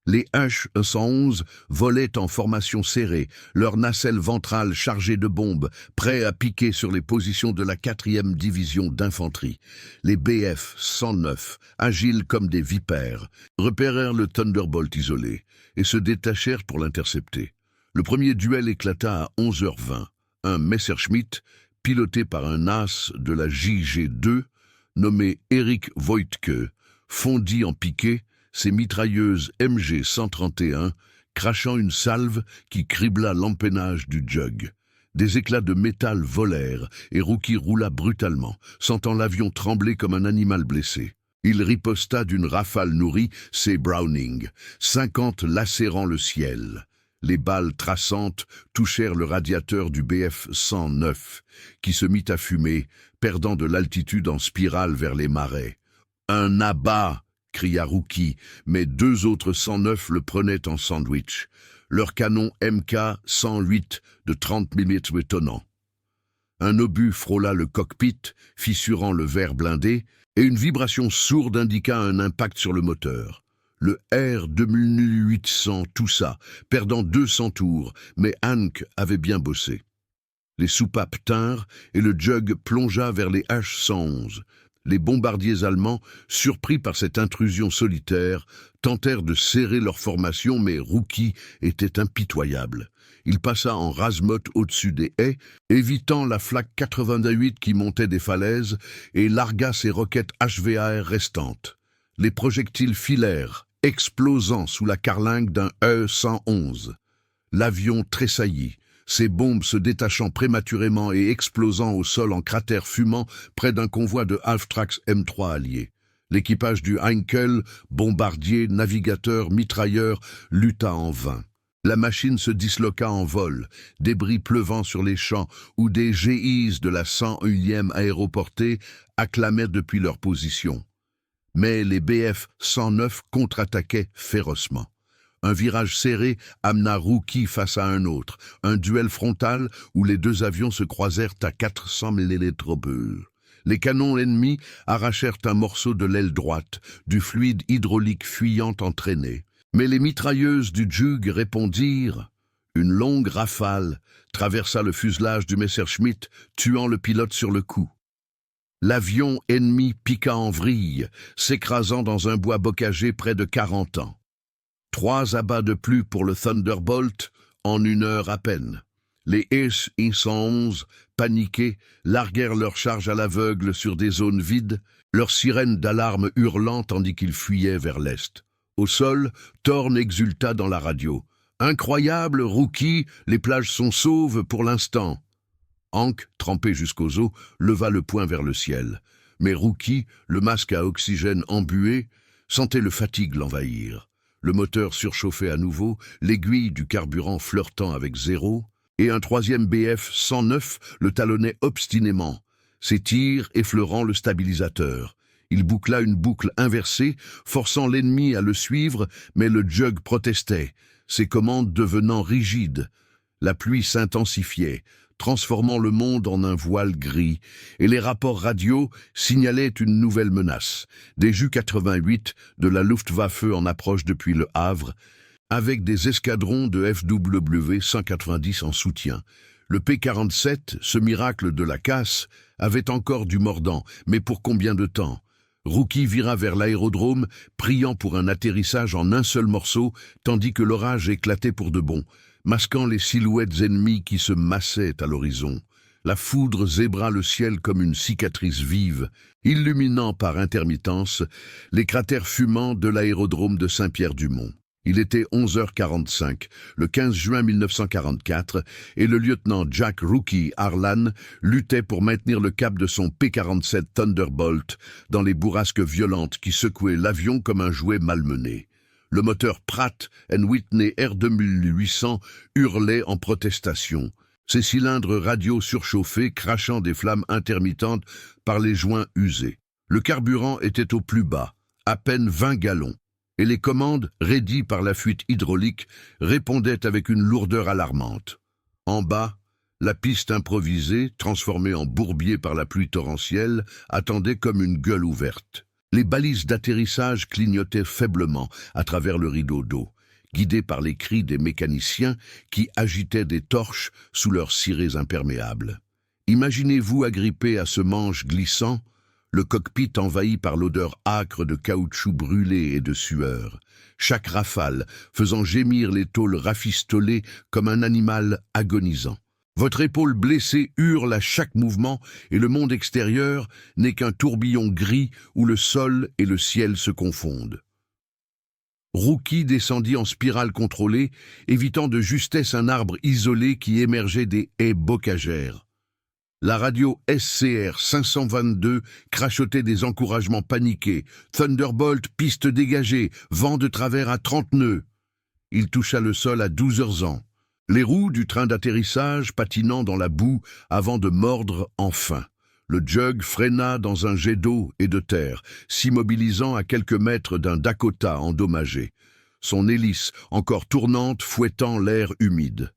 S1: Les H-111 volaient en formation serrée, leurs nacelles ventrales chargées de bombes, prêts à piquer sur les positions de la 4e division d'infanterie. Les BF-109, agiles comme des vipères, repérèrent le Thunderbolt isolé et se détachèrent pour l'intercepter. Le premier duel éclata à 11h20. Un Messerschmitt, piloté par un as de la JG2, nommé Eric Voigtke, fondit en piqué, ses mitrailleuses MG-131, crachant une salve qui cribla l'empennage du jug. Des éclats de métal volèrent et Rookie roula brutalement, sentant l'avion trembler comme un animal blessé. Il riposta d'une rafale nourrie ses Browning, 50 lacérant le ciel. Les balles traçantes touchèrent le radiateur du BF-109, qui se mit à fumer, perdant de l'altitude en spirale vers les marais. « Un abat !» cria Rookie, mais 2 autres 109 le prenaient en sandwich, leur canon MK-108 de 30 mm tonnant. Un obus frôla le cockpit, fissurant le verre blindé, et une vibration sourde indiqua un impact sur le moteur. Le R-2800 toussa, perdant 200 tours, mais Hank avait bien bossé. Les soupapes tinrent et le jug plongea vers les H-111. Les bombardiers allemands, surpris par cette intrusion solitaire, tentèrent de serrer leur formation, mais Rookie était impitoyable. Il passa en rase-motte au-dessus des haies, évitant la flak 88 qui montait des falaises, et largua ses roquettes HVAR restantes. Les projectiles filèrent, explosant sous la carlingue d'un E-111. L'avion tressaillit, ses bombes se détachant prématurément et explosant au sol en cratères fumants près d'un convoi de Halftrax M3 alliés. L'équipage du Heinkel, bombardier, navigateur, mitrailleur, lutta en vain. La machine se disloqua en vol, débris pleuvant sur les champs où des GIs de la 101e aéroportée acclamaient depuis leur position. Mais les BF-109 contre-attaquaient férocement. Un virage serré amena Rookie face à un autre, un duel frontal où les 2 avions se croisèrent à 400 millilitres. Les canons ennemis arrachèrent un morceau de l'aile droite, du fluide hydraulique fuyant entraîné. Mais les mitrailleuses du jug répondirent. Une longue rafale traversa le fuselage du Messerschmitt, tuant le pilote sur le coup. L'avion ennemi piqua en vrille, s'écrasant dans un bois bocagé près de 40 ans. 3 abats de plus pour le Thunderbolt en 1 heure à peine. Les HE-111, paniqués, larguèrent leur charge à l'aveugle sur des zones vides, leurs sirènes d'alarme hurlant tandis qu'ils fuyaient vers l'est. Au sol, Thorne exulta dans la radio. « Incroyable, Rookie, les plages sont sauves pour l'instant. » Hank, trempé jusqu'aux os, leva le poing vers le ciel. Mais Rookie, le masque à oxygène embué, sentait le fatigue l'envahir. Le moteur surchauffait à nouveau, l'aiguille du carburant flirtant avec 0, et un 3e BF-109 le talonnait obstinément, ses tirs effleurant le stabilisateur. Il boucla une boucle inversée, forçant l'ennemi à le suivre, mais le jug protestait, ses commandes devenant rigides. La pluie s'intensifiait, transformant le monde en un voile gris, et les rapports radio signalaient une nouvelle menace. Des Ju-88 de la Luftwaffe en approche depuis Le Havre, avec des escadrons de FW-190 en soutien. Le P-47, ce miracle de la casse, avait encore du mordant, mais pour combien de temps? Rookie vira vers l'aérodrome, priant pour un atterrissage en un seul morceau, tandis que l'orage éclatait pour de bon, masquant les silhouettes ennemies qui se massaient à l'horizon. La foudre zébra le ciel comme une cicatrice vive, illuminant par intermittence les cratères fumants de l'aérodrome de Saint-Pierre-du-Mont. Il était 11h45, le 15 juin 1944, et le lieutenant Jack Rookie Harlan luttait pour maintenir le cap de son P-47 Thunderbolt dans les bourrasques violentes qui secouaient l'avion comme un jouet malmené. Le moteur Pratt & Whitney R2800 hurlait en protestation, ses cylindres radio surchauffés crachant des flammes intermittentes par les joints usés. Le carburant était au plus bas, à peine 20 gallons. Et les commandes, raidies par la fuite hydraulique, répondaient avec une lourdeur alarmante. En bas, la piste improvisée, transformée en bourbier par la pluie torrentielle, attendait comme une gueule ouverte. Les balises d'atterrissage clignotaient faiblement à travers le rideau d'eau, guidés par les cris des mécaniciens qui agitaient des torches sous leurs cirés imperméables. Imaginez-vous agrippé à ce manche glissant, le cockpit envahi par l'odeur âcre de caoutchouc brûlé et de sueur, chaque rafale faisant gémir les tôles rafistolées comme un animal agonisant. Votre épaule blessée hurle à chaque mouvement et le monde extérieur n'est qu'un tourbillon gris où le sol et le ciel se confondent. Rookie descendit en spirale contrôlée, évitant de justesse un arbre isolé qui émergeait des haies bocagères. La radio SCR 522 crachotait des encouragements paniqués. Thunderbolt, piste dégagée, vent de travers à 30 nœuds. Il toucha le sol à 12 heures ans. Les roues du train d'atterrissage patinant dans la boue avant de mordre enfin. Le Jug freina dans un jet d'eau et de terre, s'immobilisant à quelques mètres d'un Dakota endommagé. Son hélice, encore tournante, fouettant l'air humide.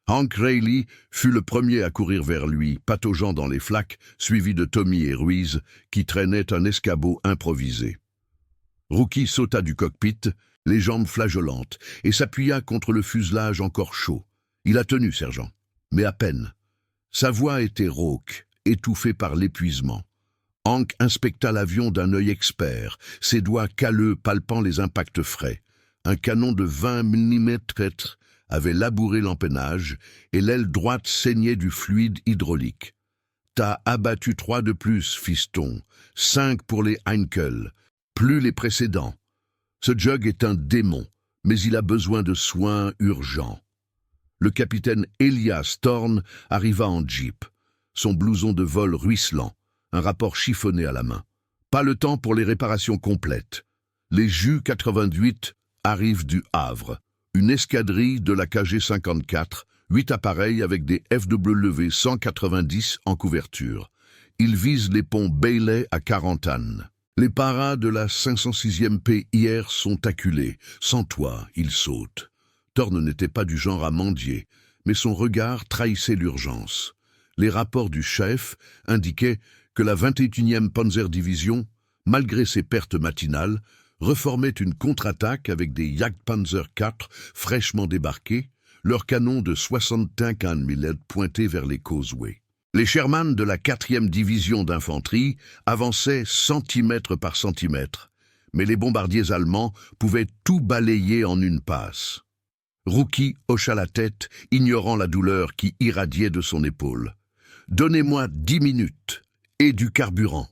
S1: Hank Rayleigh fut le premier à courir vers lui, pataugeant dans les flaques, suivi de Tommy et Ruiz, qui traînaient un escabeau improvisé. Rookie sauta du cockpit, les jambes flageolantes, et s'appuya contre le fuselage encore chaud. Il a tenu, sergent, mais à peine. Sa voix était rauque, étouffée par l'épuisement. Hank inspecta l'avion d'un œil expert, ses doigts calleux palpant les impacts frais. Un canon de 20 mm avait labouré l'empennage et l'aile droite saignait du fluide hydraulique. « T'as abattu 3 de plus, fiston. 5 pour les Heinkel, plus les précédents. Ce Jug est un démon, mais il a besoin de soins urgents. » Le capitaine Elias Thorne arriva en jeep, son blouson de vol ruisselant, un rapport chiffonné à la main. Pas le temps pour les réparations complètes. Les Ju-88 arrivent du Havre. Une escadrille de la KG-54, 8 appareils avec des FW-190 en couverture. Ils visent les ponts Bailey à Carentan. Les paras de la 506e PIR sont acculés. Sans toit, ils sautent. Thorne n'était pas du genre à mendier, mais son regard trahissait l'urgence. Les rapports du chef indiquaient que la 21e Panzerdivision, malgré ses pertes matinales, reformait une contre-attaque avec des Jagdpanzer IV fraîchement débarqués, leurs canons de 75 mm pointés vers les causeways. Les Sherman de la 4e division d'infanterie avançaient centimètre par centimètre, mais les bombardiers allemands pouvaient tout balayer en une passe. Rookie hocha la tête, ignorant la douleur qui irradiait de son épaule. « Donnez-moi 10 minutes et du carburant. »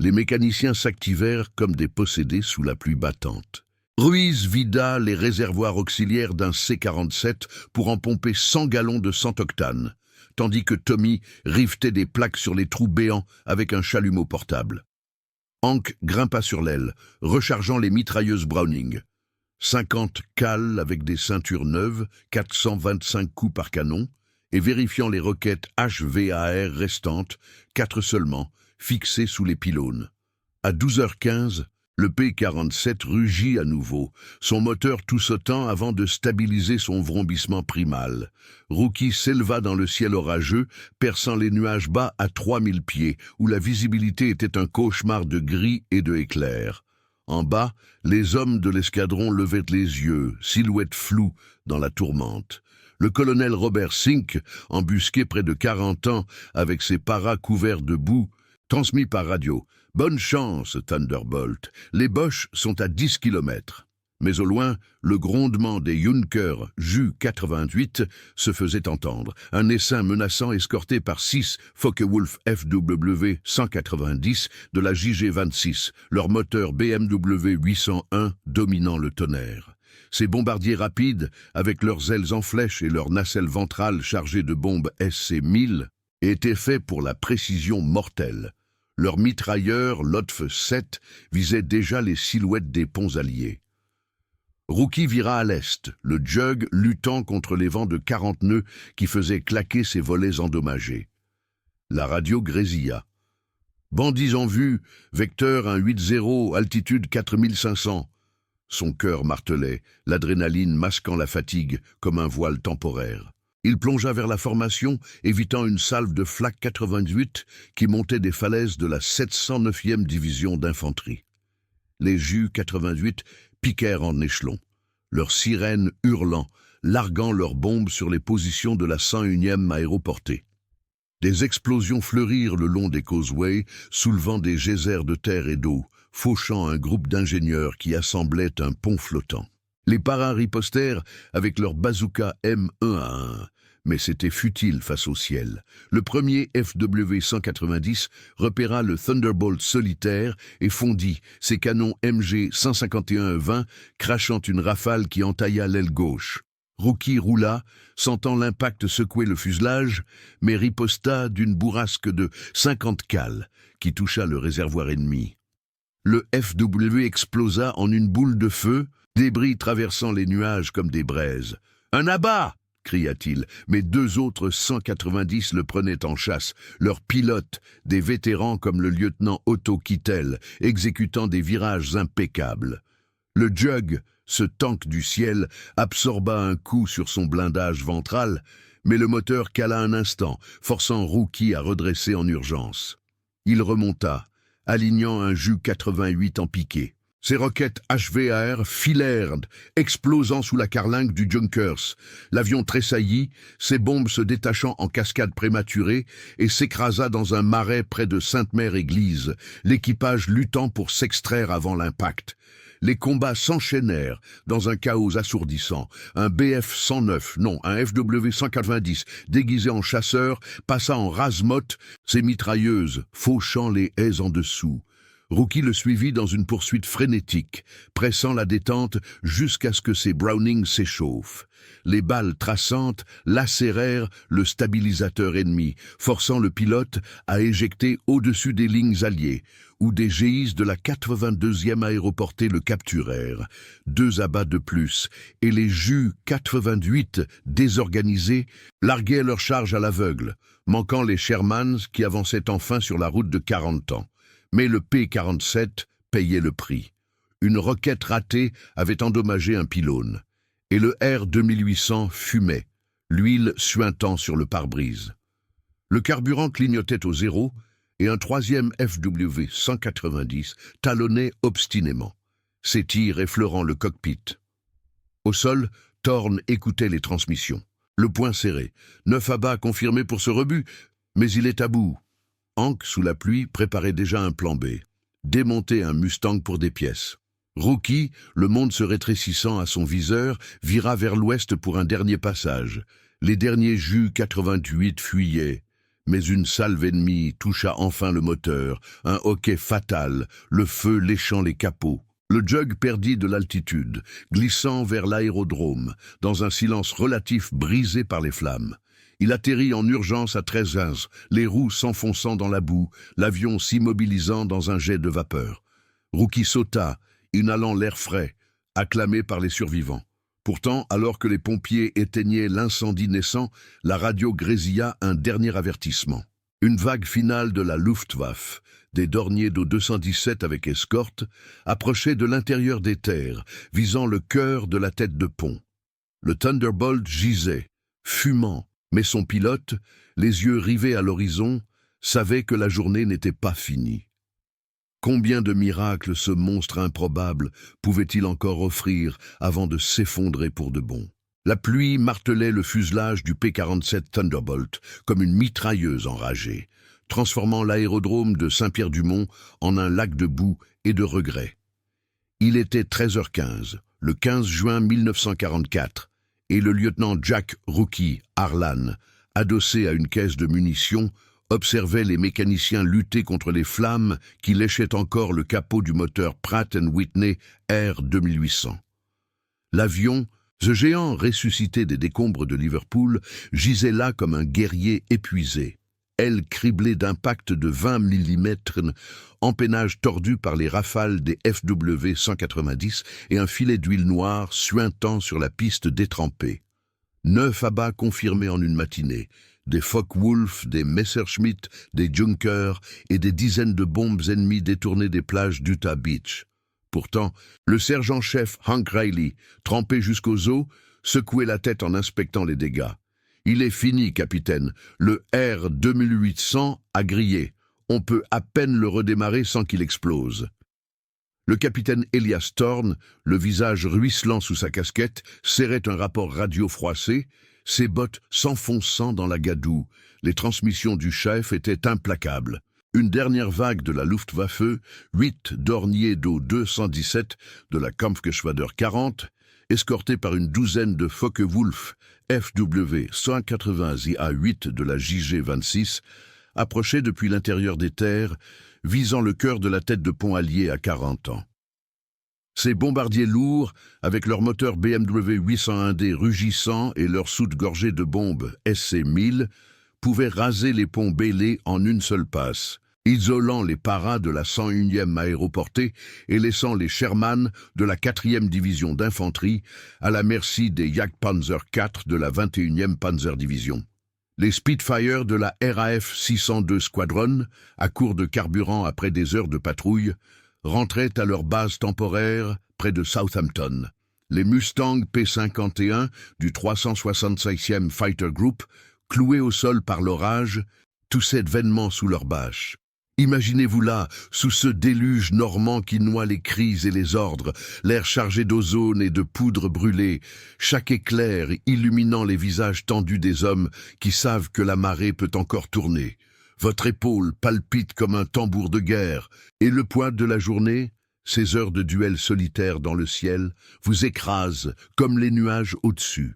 S1: Les mécaniciens s'activèrent comme des possédés sous la pluie battante. Ruiz vida les réservoirs auxiliaires d'un C-47 pour en pomper 100 gallons de 100 octane, tandis que Tommy rivetait des plaques sur les trous béants avec un chalumeau portable. Hank grimpa sur l'aile, rechargeant les mitrailleuses Browning. 50 cales avec des ceintures neuves, 425 coups par canon, et vérifiant les roquettes HVAR restantes, 4 seulement, fixées sous les pylônes. À 12h15, Le P-47 rugit à nouveau, son moteur tout sautant avant de stabiliser son vrombissement primal. Rookie s'éleva dans le ciel orageux, perçant les nuages bas à 3000 pieds, où la visibilité était un cauchemar de gris et de éclairs. En bas, les hommes de l'escadron levaient les yeux, silhouettes floues dans la tourmente. Le colonel Robert Sink, embusqué près de 40 ans, avec ses paras couverts de boue, transmis par radio. « Bonne chance, Thunderbolt. Les Boches sont à 10 kilomètres. » Mais au loin, le grondement des Junkers Ju-88 se faisait entendre. Un essaim menaçant escorté par 6 Focke-Wulf FW-190 de la JG-26, leur moteur BMW 801 dominant le tonnerre. Ces bombardiers rapides, avec leurs ailes en flèche et leurs nacelles ventrales chargées de bombes SC-1000, étaient faits pour la précision mortelle. Leurs mitrailleurs, Lotf 7, visaient déjà les silhouettes des ponts alliés. Rookie vira à l'est, le Jug luttant contre les vents de 40 nœuds qui faisaient claquer ses volets endommagés. La radio grésilla. « Bandits en vue, vecteur 180, altitude 4500. » Son cœur martelait, l'adrénaline masquant la fatigue comme un voile temporaire. Il plongea vers la formation, évitant une salve de Flak 88 qui montait des falaises de la 709e division d'infanterie. Les Ju-88 piquèrent en échelon, leurs sirènes hurlant, larguant leurs bombes sur les positions de la 101e aéroportée. Des explosions fleurirent le long des causeways, soulevant des geysers de terre et d'eau, fauchant un groupe d'ingénieurs qui assemblaient un pont flottant. Les paras ripostèrent avec leurs bazookas M1A1, mais c'était futile face au ciel. Le premier FW-190 repéra le Thunderbolt solitaire et fondit, ses canons MG 151-20 crachant une rafale qui entailla l'aile gauche. Rookie roula, sentant l'impact secouer le fuselage, mais riposta d'une bourrasque de 50 cales qui toucha le réservoir ennemi. Le FW explosa en une boule de feu, débris traversant les nuages comme des braises. « Un abat !» cria-t-il, mais 2 autres 190 le prenaient en chasse, leurs pilotes, des vétérans comme le lieutenant Otto Kittel, exécutant des virages impeccables. Le Jug, ce tank du ciel, absorba un coup sur son blindage ventral, mais le moteur cala un instant, forçant Rookie à redresser en urgence. Il remonta, alignant un Ju-88 en piqué. Ses roquettes HVAR filèrent, explosant sous la carlingue du Junkers. L'avion tressaillit, ses bombes se détachant en cascade prématurée et s'écrasa dans un marais près de Sainte-Mère-Église, l'équipage luttant pour s'extraire avant l'impact. Les combats s'enchaînèrent dans un chaos assourdissant. Un BF-109, non, un FW-190, déguisé en chasseur, passa en rase-motte, ses mitrailleuses fauchant les haies en dessous. Rookie le suivit dans une poursuite frénétique, pressant la détente jusqu'à ce que ses Browning s'échauffent. Les balles traçantes lacérèrent le stabilisateur ennemi, forçant le pilote à éjecter au-dessus des lignes alliées, où des GIs de la 82e aéroportée le capturèrent. 2 abats de plus, et les Ju-88, désorganisés, larguaient leur charge à l'aveugle, manquant les Shermans qui avançaient enfin sur la route de 40 ans. Mais le P-47 payait le prix. Une roquette ratée avait endommagé un pylône, et le R-2800 fumait, l'huile suintant sur le pare-brise. Le carburant clignotait au zéro, et un 3e FW-190 talonnait obstinément, ses tirs effleurant le cockpit. Au sol, Thorne écoutait les transmissions, le poing serré. 9 abats confirmés pour ce rebut, mais il est à bout. Hank, sous la pluie, préparait déjà un plan B. Démonter un Mustang pour des pièces. Rookie, le monde se rétrécissant à son viseur, vira vers l'ouest pour un dernier passage. Les derniers Ju-88 fuyaient. Mais une salve ennemie toucha enfin le moteur, un hoquet fatal, le feu léchant les capots. Le Jug perdit de l'altitude, glissant vers l'aérodrome, dans un silence relatif brisé par les flammes. Il atterrit en urgence à 13h, les roues s'enfonçant dans la boue, l'avion s'immobilisant dans un jet de vapeur. Rookie sauta, inhalant l'air frais, acclamé par les survivants. Pourtant, alors que les pompiers éteignaient l'incendie naissant, la radio grésilla un dernier avertissement. Une vague finale de la Luftwaffe, des Dornier d'eau 217 avec escorte, approchait de l'intérieur des terres, visant le cœur de la tête de pont. Le Thunderbolt gisait, fumant, mais son pilote, les yeux rivés à l'horizon, savait que la journée n'était pas finie. Combien de miracles ce monstre improbable pouvait-il encore offrir avant de s'effondrer pour de bon? La pluie martelait le fuselage du P-47 Thunderbolt comme une mitrailleuse enragée, transformant l'aérodrome de Saint-Pierre-du-Mont en un lac de boue et de regrets. Il était 13h15, le 15 juin 1944, et le lieutenant Jack Rookie Harlan, adossé à une caisse de munitions, observait les mécaniciens lutter contre les flammes qui léchaient encore le capot du moteur Pratt & Whitney R2800. L'avion, ce géant ressuscité des décombres de Liverpool, gisait là comme un guerrier épuisé, aile criblée d'impacts de 20 mm, empennage tordu par les rafales des FW-190 et un filet d'huile noire suintant sur la piste détrempée. 9 abats confirmés en une matinée, des Focke-Wulf, des Messerschmitt, des Junkers et des dizaines de bombes ennemies détournées des plages d'Utah Beach. Pourtant, le sergent-chef Hank Riley, trempé jusqu'aux os, secouait la tête en inspectant les dégâts. « Il est fini, capitaine. Le R2800 a grillé. On peut à peine le redémarrer sans qu'il explose. » Le capitaine Elias Thorne, le visage ruisselant sous sa casquette, serrait un rapport radio froissé, ses bottes s'enfonçant dans la gadoue. Les transmissions du chef étaient implacables. Une dernière vague de la Luftwaffe, 8 Dornier d'eau 217 de la Kampfgeschwader 40, escortés par une douzaine de Focke-Wulf FW-180 IA-8 de la JG-26, approchaient depuis l'intérieur des terres, visant le cœur de la tête de pont alliée à 40 ans. Ces bombardiers lourds, avec leurs moteurs BMW 801D rugissants et leurs soutes gorgées de bombes SC-1000, pouvaient raser les ponts bêlés en une seule passe, isolant les paras de la 101e aéroportée et laissant les Sherman de la 4e division d'infanterie à la merci des Jagdpanzer IV de la 21e Panzerdivision. Les Spitfire de la RAF 602 Squadron, à court de carburant après des heures de patrouille, rentraient à leur base temporaire près de Southampton. Les Mustang P-51 du 365e Fighter Group, cloués au sol par l'orage, toussaient vainement sous leurs bâches. Imaginez-vous là, sous ce déluge normand qui noie les cris et les ordres, l'air chargé d'ozone et de poudre brûlée, chaque éclair illuminant les visages tendus des hommes qui savent que la marée peut encore tourner. Votre épaule palpite comme un tambour de guerre, et le poids de la journée, ces heures de duel solitaire dans le ciel, vous écrase comme les nuages au-dessus.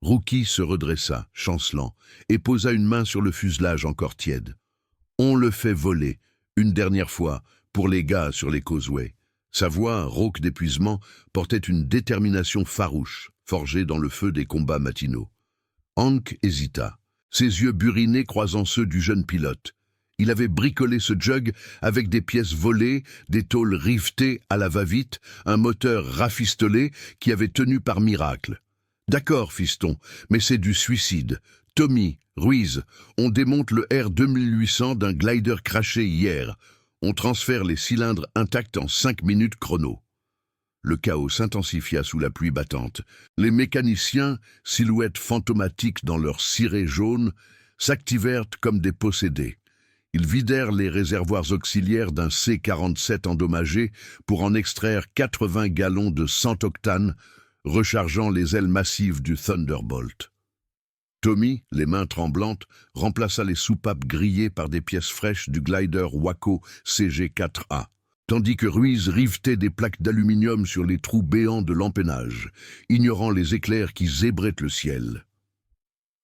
S1: Rookie se redressa, chancelant, et posa une main sur le fuselage encore tiède. On le fait voler, une dernière fois, pour les gars sur les causeways. Sa voix, rauque d'épuisement, portait une détermination farouche, forgée dans le feu des combats matinaux. Hank hésita, ses yeux burinés croisant ceux du jeune pilote. Il avait bricolé ce jug avec des pièces volées, des tôles rivetées à la va-vite, un moteur rafistolé qui avait tenu par miracle. « D'accord, fiston, mais c'est du suicide. Tommy, Ruiz, on démonte le R2800 d'un glider craché hier. On transfère les cylindres intacts en 5 minutes chrono. » Le chaos s'intensifia sous la pluie battante. Les mécaniciens, silhouettes fantomatiques dans leurs cirés jaunes, s'activèrent comme des possédés. Ils vidèrent les réservoirs auxiliaires d'un C-47 endommagé pour en extraire 80 gallons de 100 octane, rechargeant les ailes massives du Thunderbolt. Tommy, les mains tremblantes, remplaça les soupapes grillées par des pièces fraîches du glider Waco CG-4A, tandis que Ruiz rivetait des plaques d'aluminium sur les trous béants de l'empennage, ignorant les éclairs qui zébraient le ciel.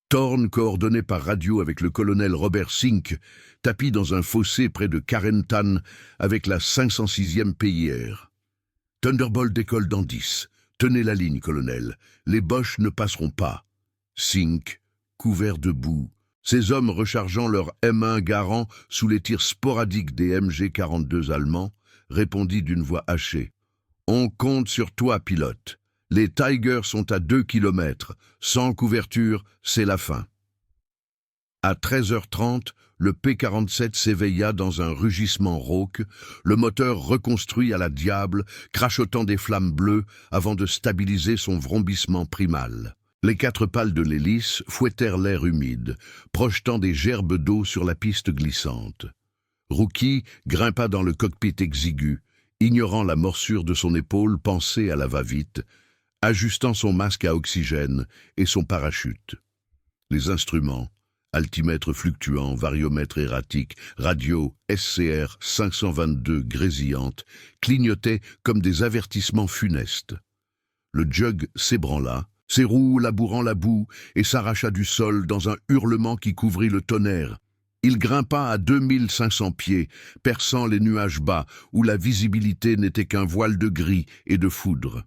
S1: Thorne, coordonné par radio avec le colonel Robert Sink, tapit dans un fossé près de Carentan avec la 506e PIR. « Thunderbolt décolle dans 10. Tenez la ligne, colonel. Les Boches ne passeront pas. » Sink, couvert de boue, ces hommes rechargeant leur M1 Garand sous les tirs sporadiques des MG-42 allemands, répondit d'une voix hachée. « On compte sur toi, pilote. Les Tigers sont à 2 kilomètres. Sans couverture, c'est la fin. » À 13h30, le P-47 s'éveilla dans un rugissement rauque, le moteur reconstruit à la diable, crachotant des flammes bleues avant de stabiliser son vrombissement primal. Les 4 pales de l'hélice fouettèrent l'air humide, projetant des gerbes d'eau sur la piste glissante. Rookie grimpa dans le cockpit exigu, ignorant la morsure de son épaule pansée à la va-vite, ajustant son masque à oxygène et son parachute. Les instruments, altimètre fluctuant, variomètre erratique, radio SCR 522 grésillante, clignotaient comme des avertissements funestes. Le Jug s'ébranla, ses roues labourant la boue, et s'arracha du sol dans un hurlement qui couvrit le tonnerre. Il grimpa à 2500 pieds, perçant les nuages bas, où la visibilité n'était qu'un voile de gris et de foudre.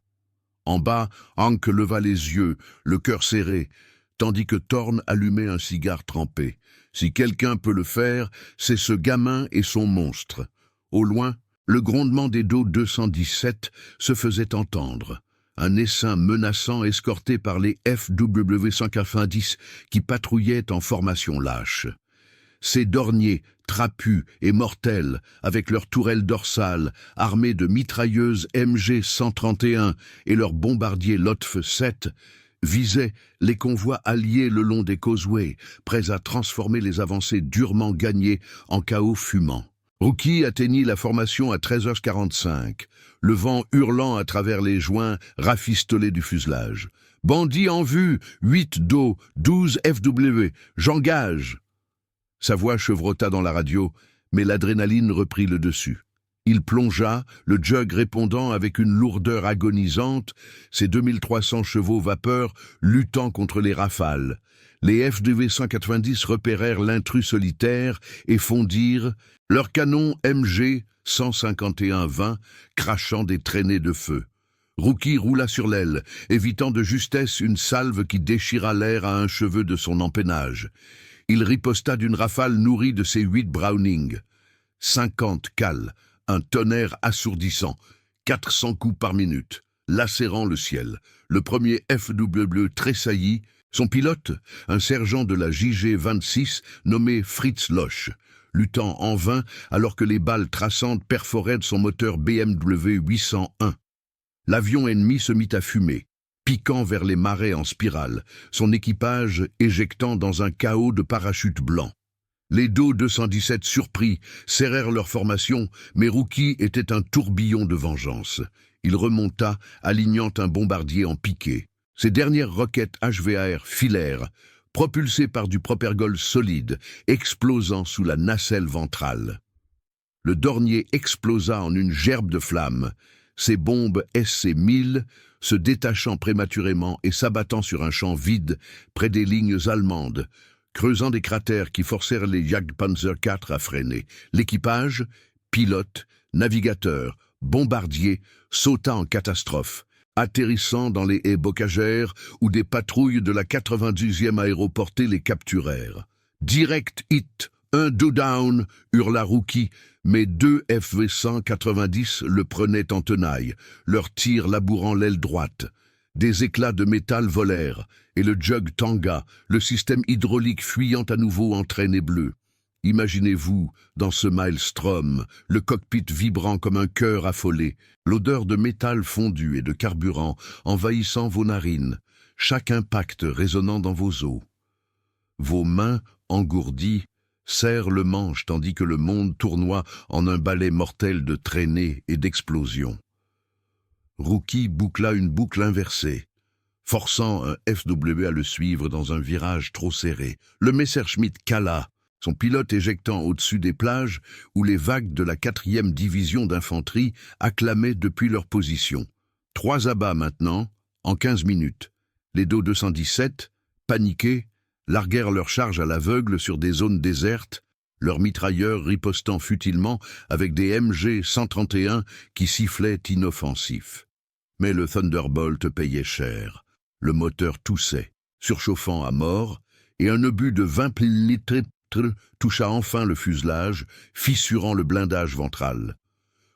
S1: En bas, Hank leva les yeux, le cœur serré, tandis que Thorne allumait un cigare trempé. Si quelqu'un peut le faire, c'est ce gamin et son monstre. Au loin, le grondement des dos 217 se faisait entendre. Un essaim menaçant escorté par les FW-190 qui patrouillaient en formation lâche. Ces dorniers, trapus et mortels, avec leurs tourelles dorsales, armés de mitrailleuses MG-131 et leurs bombardiers Lotf 7, visaient les convois alliés le long des causeways, prêts à transformer les avancées durement gagnées en chaos fumant. Rookie atteignit la formation à 13h45, le vent hurlant à travers les joints rafistolés du fuselage. « Bandit en vue, 8 Do, 12 FW, j'engage !» Sa voix chevrota dans la radio, mais l'adrénaline reprit le dessus. Il plongea, le Jug répondant avec une lourdeur agonisante, ses 2300 chevaux vapeur luttant contre les rafales. Les FW-190 repérèrent l'intrus solitaire et fondirent, leurs canons MG 151-20 crachant des traînées de feu. Rookie roula sur l'aile, évitant de justesse une salve qui déchira l'air à un cheveu de son empennage. Il riposta d'une rafale nourrie de ses 8 Browning. 50 cales, un tonnerre assourdissant, 400 coups par minute, lacérant le ciel. Le premier FW tressaillit. Son pilote, un sergent de la JG-26 nommé Fritz Loche, luttant en vain alors que les balles traçantes perforaient son moteur BMW 801. L'avion ennemi se mit à fumer, piquant vers les marais en spirale, son équipage éjectant dans un chaos de parachutes blancs. Les Do 217 surpris serrèrent leur formation, mais Rookie était un tourbillon de vengeance. Il remonta, alignant un bombardier en piqué. Ses dernières roquettes HVAR filèrent, propulsées par du propergol solide, explosant sous la nacelle ventrale. Le Dornier explosa en une gerbe de flammes, ses bombes SC-1000 se détachant prématurément et s'abattant sur un champ vide près des lignes allemandes, creusant des cratères qui forcèrent les Jagdpanzer IV à freiner. L'équipage, pilote, navigateur, bombardier, sauta en catastrophe, atterrissant dans les haies bocagères où des patrouilles de la 92e aéroportée les capturèrent. « Direct hit, un do down !» hurla Rookie, mais 2 FV-190 le prenaient en tenaille, leurs tirs labourant l'aile droite. Des éclats de métal volèrent, et le Jug tangua, le système hydraulique fuyant à nouveau en traînée bleue. Imaginez-vous, dans ce maelstrom, le cockpit vibrant comme un cœur affolé, l'odeur de métal fondu et de carburant envahissant vos narines, chaque impact résonnant dans vos os. Vos mains, engourdies, serrent le manche tandis que le monde tournoie en un ballet mortel de traînées et d'explosions. Rookie boucla une boucle inversée, forçant un FW à le suivre dans un virage trop serré. Le Messerschmitt cala, son pilote éjectant au-dessus des plages où les vagues de la 4e division d'infanterie acclamaient depuis leur position. 3 abats maintenant, en 15 minutes. Les Do 217, paniqués, larguèrent leur charge à l'aveugle sur des zones désertes, leurs mitrailleurs ripostant futilement avec des MG 131 qui sifflaient inoffensifs. Mais le Thunderbolt payait cher. Le moteur toussait, surchauffant à mort, et un obus de 20 litres toucha enfin le fuselage, fissurant le blindage ventral.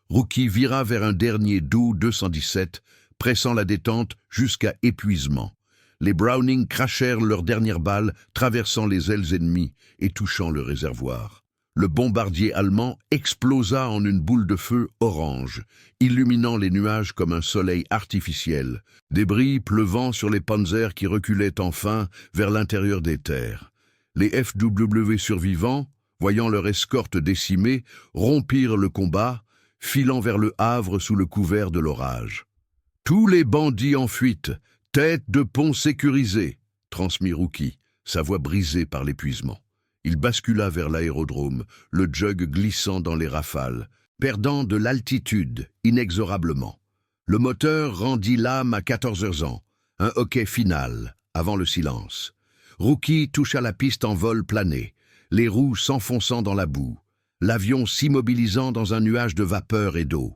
S1: Rookie vira vers un dernier Do 217, pressant la détente jusqu'à épuisement. Les Browning crachèrent leurs dernières balles, traversant les ailes ennemies et touchant le réservoir. Le bombardier allemand explosa en une boule de feu orange, illuminant les nuages comme un soleil artificiel, débris pleuvant sur les panzers qui reculaient enfin vers l'intérieur des terres. Les FW survivants, voyant leur escorte décimée, rompirent le combat, filant vers le Havre sous le couvert de l'orage. « Tous les bandits en fuite, tête de pont sécurisée !» transmit Rookie, sa voix brisée par l'épuisement. Il bascula vers l'aérodrome, le jug glissant dans les rafales, perdant de l'altitude inexorablement. Le moteur rendit l'âme à 14 ans, un hoquet final, avant le silence. Rookie toucha la piste en vol plané, les roues s'enfonçant dans la boue, l'avion s'immobilisant dans un nuage de vapeur et d'eau.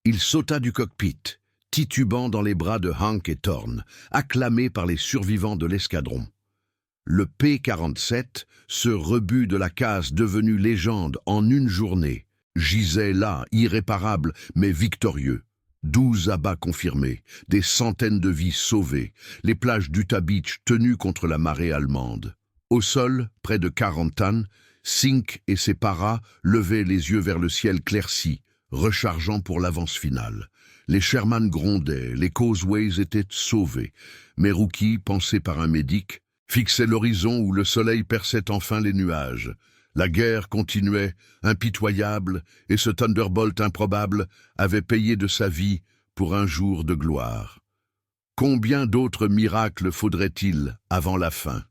S1: Il sauta du cockpit, titubant dans les bras de Hank et Thorne, acclamé par les survivants de l'escadron. Le P-47, ce rebut de la casse devenu légende en une journée, gisait là, irréparable mais victorieux. 12 abats confirmés, des centaines de vies sauvées, les plages d'Utah Beach tenues contre la marée allemande. Au sol, près de Carentan, Sink et ses paras levaient les yeux vers le ciel clairci, rechargeant pour l'avance finale. Les Sherman grondaient, les Causeways étaient sauvés, mais Rookie, pensé par un médic, fixait l'horizon où le soleil perçait enfin les nuages. La guerre continuait, impitoyable, et ce Thunderbolt improbable avait payé de sa vie pour un jour de gloire. Combien d'autres miracles faudrait-il avant la fin ?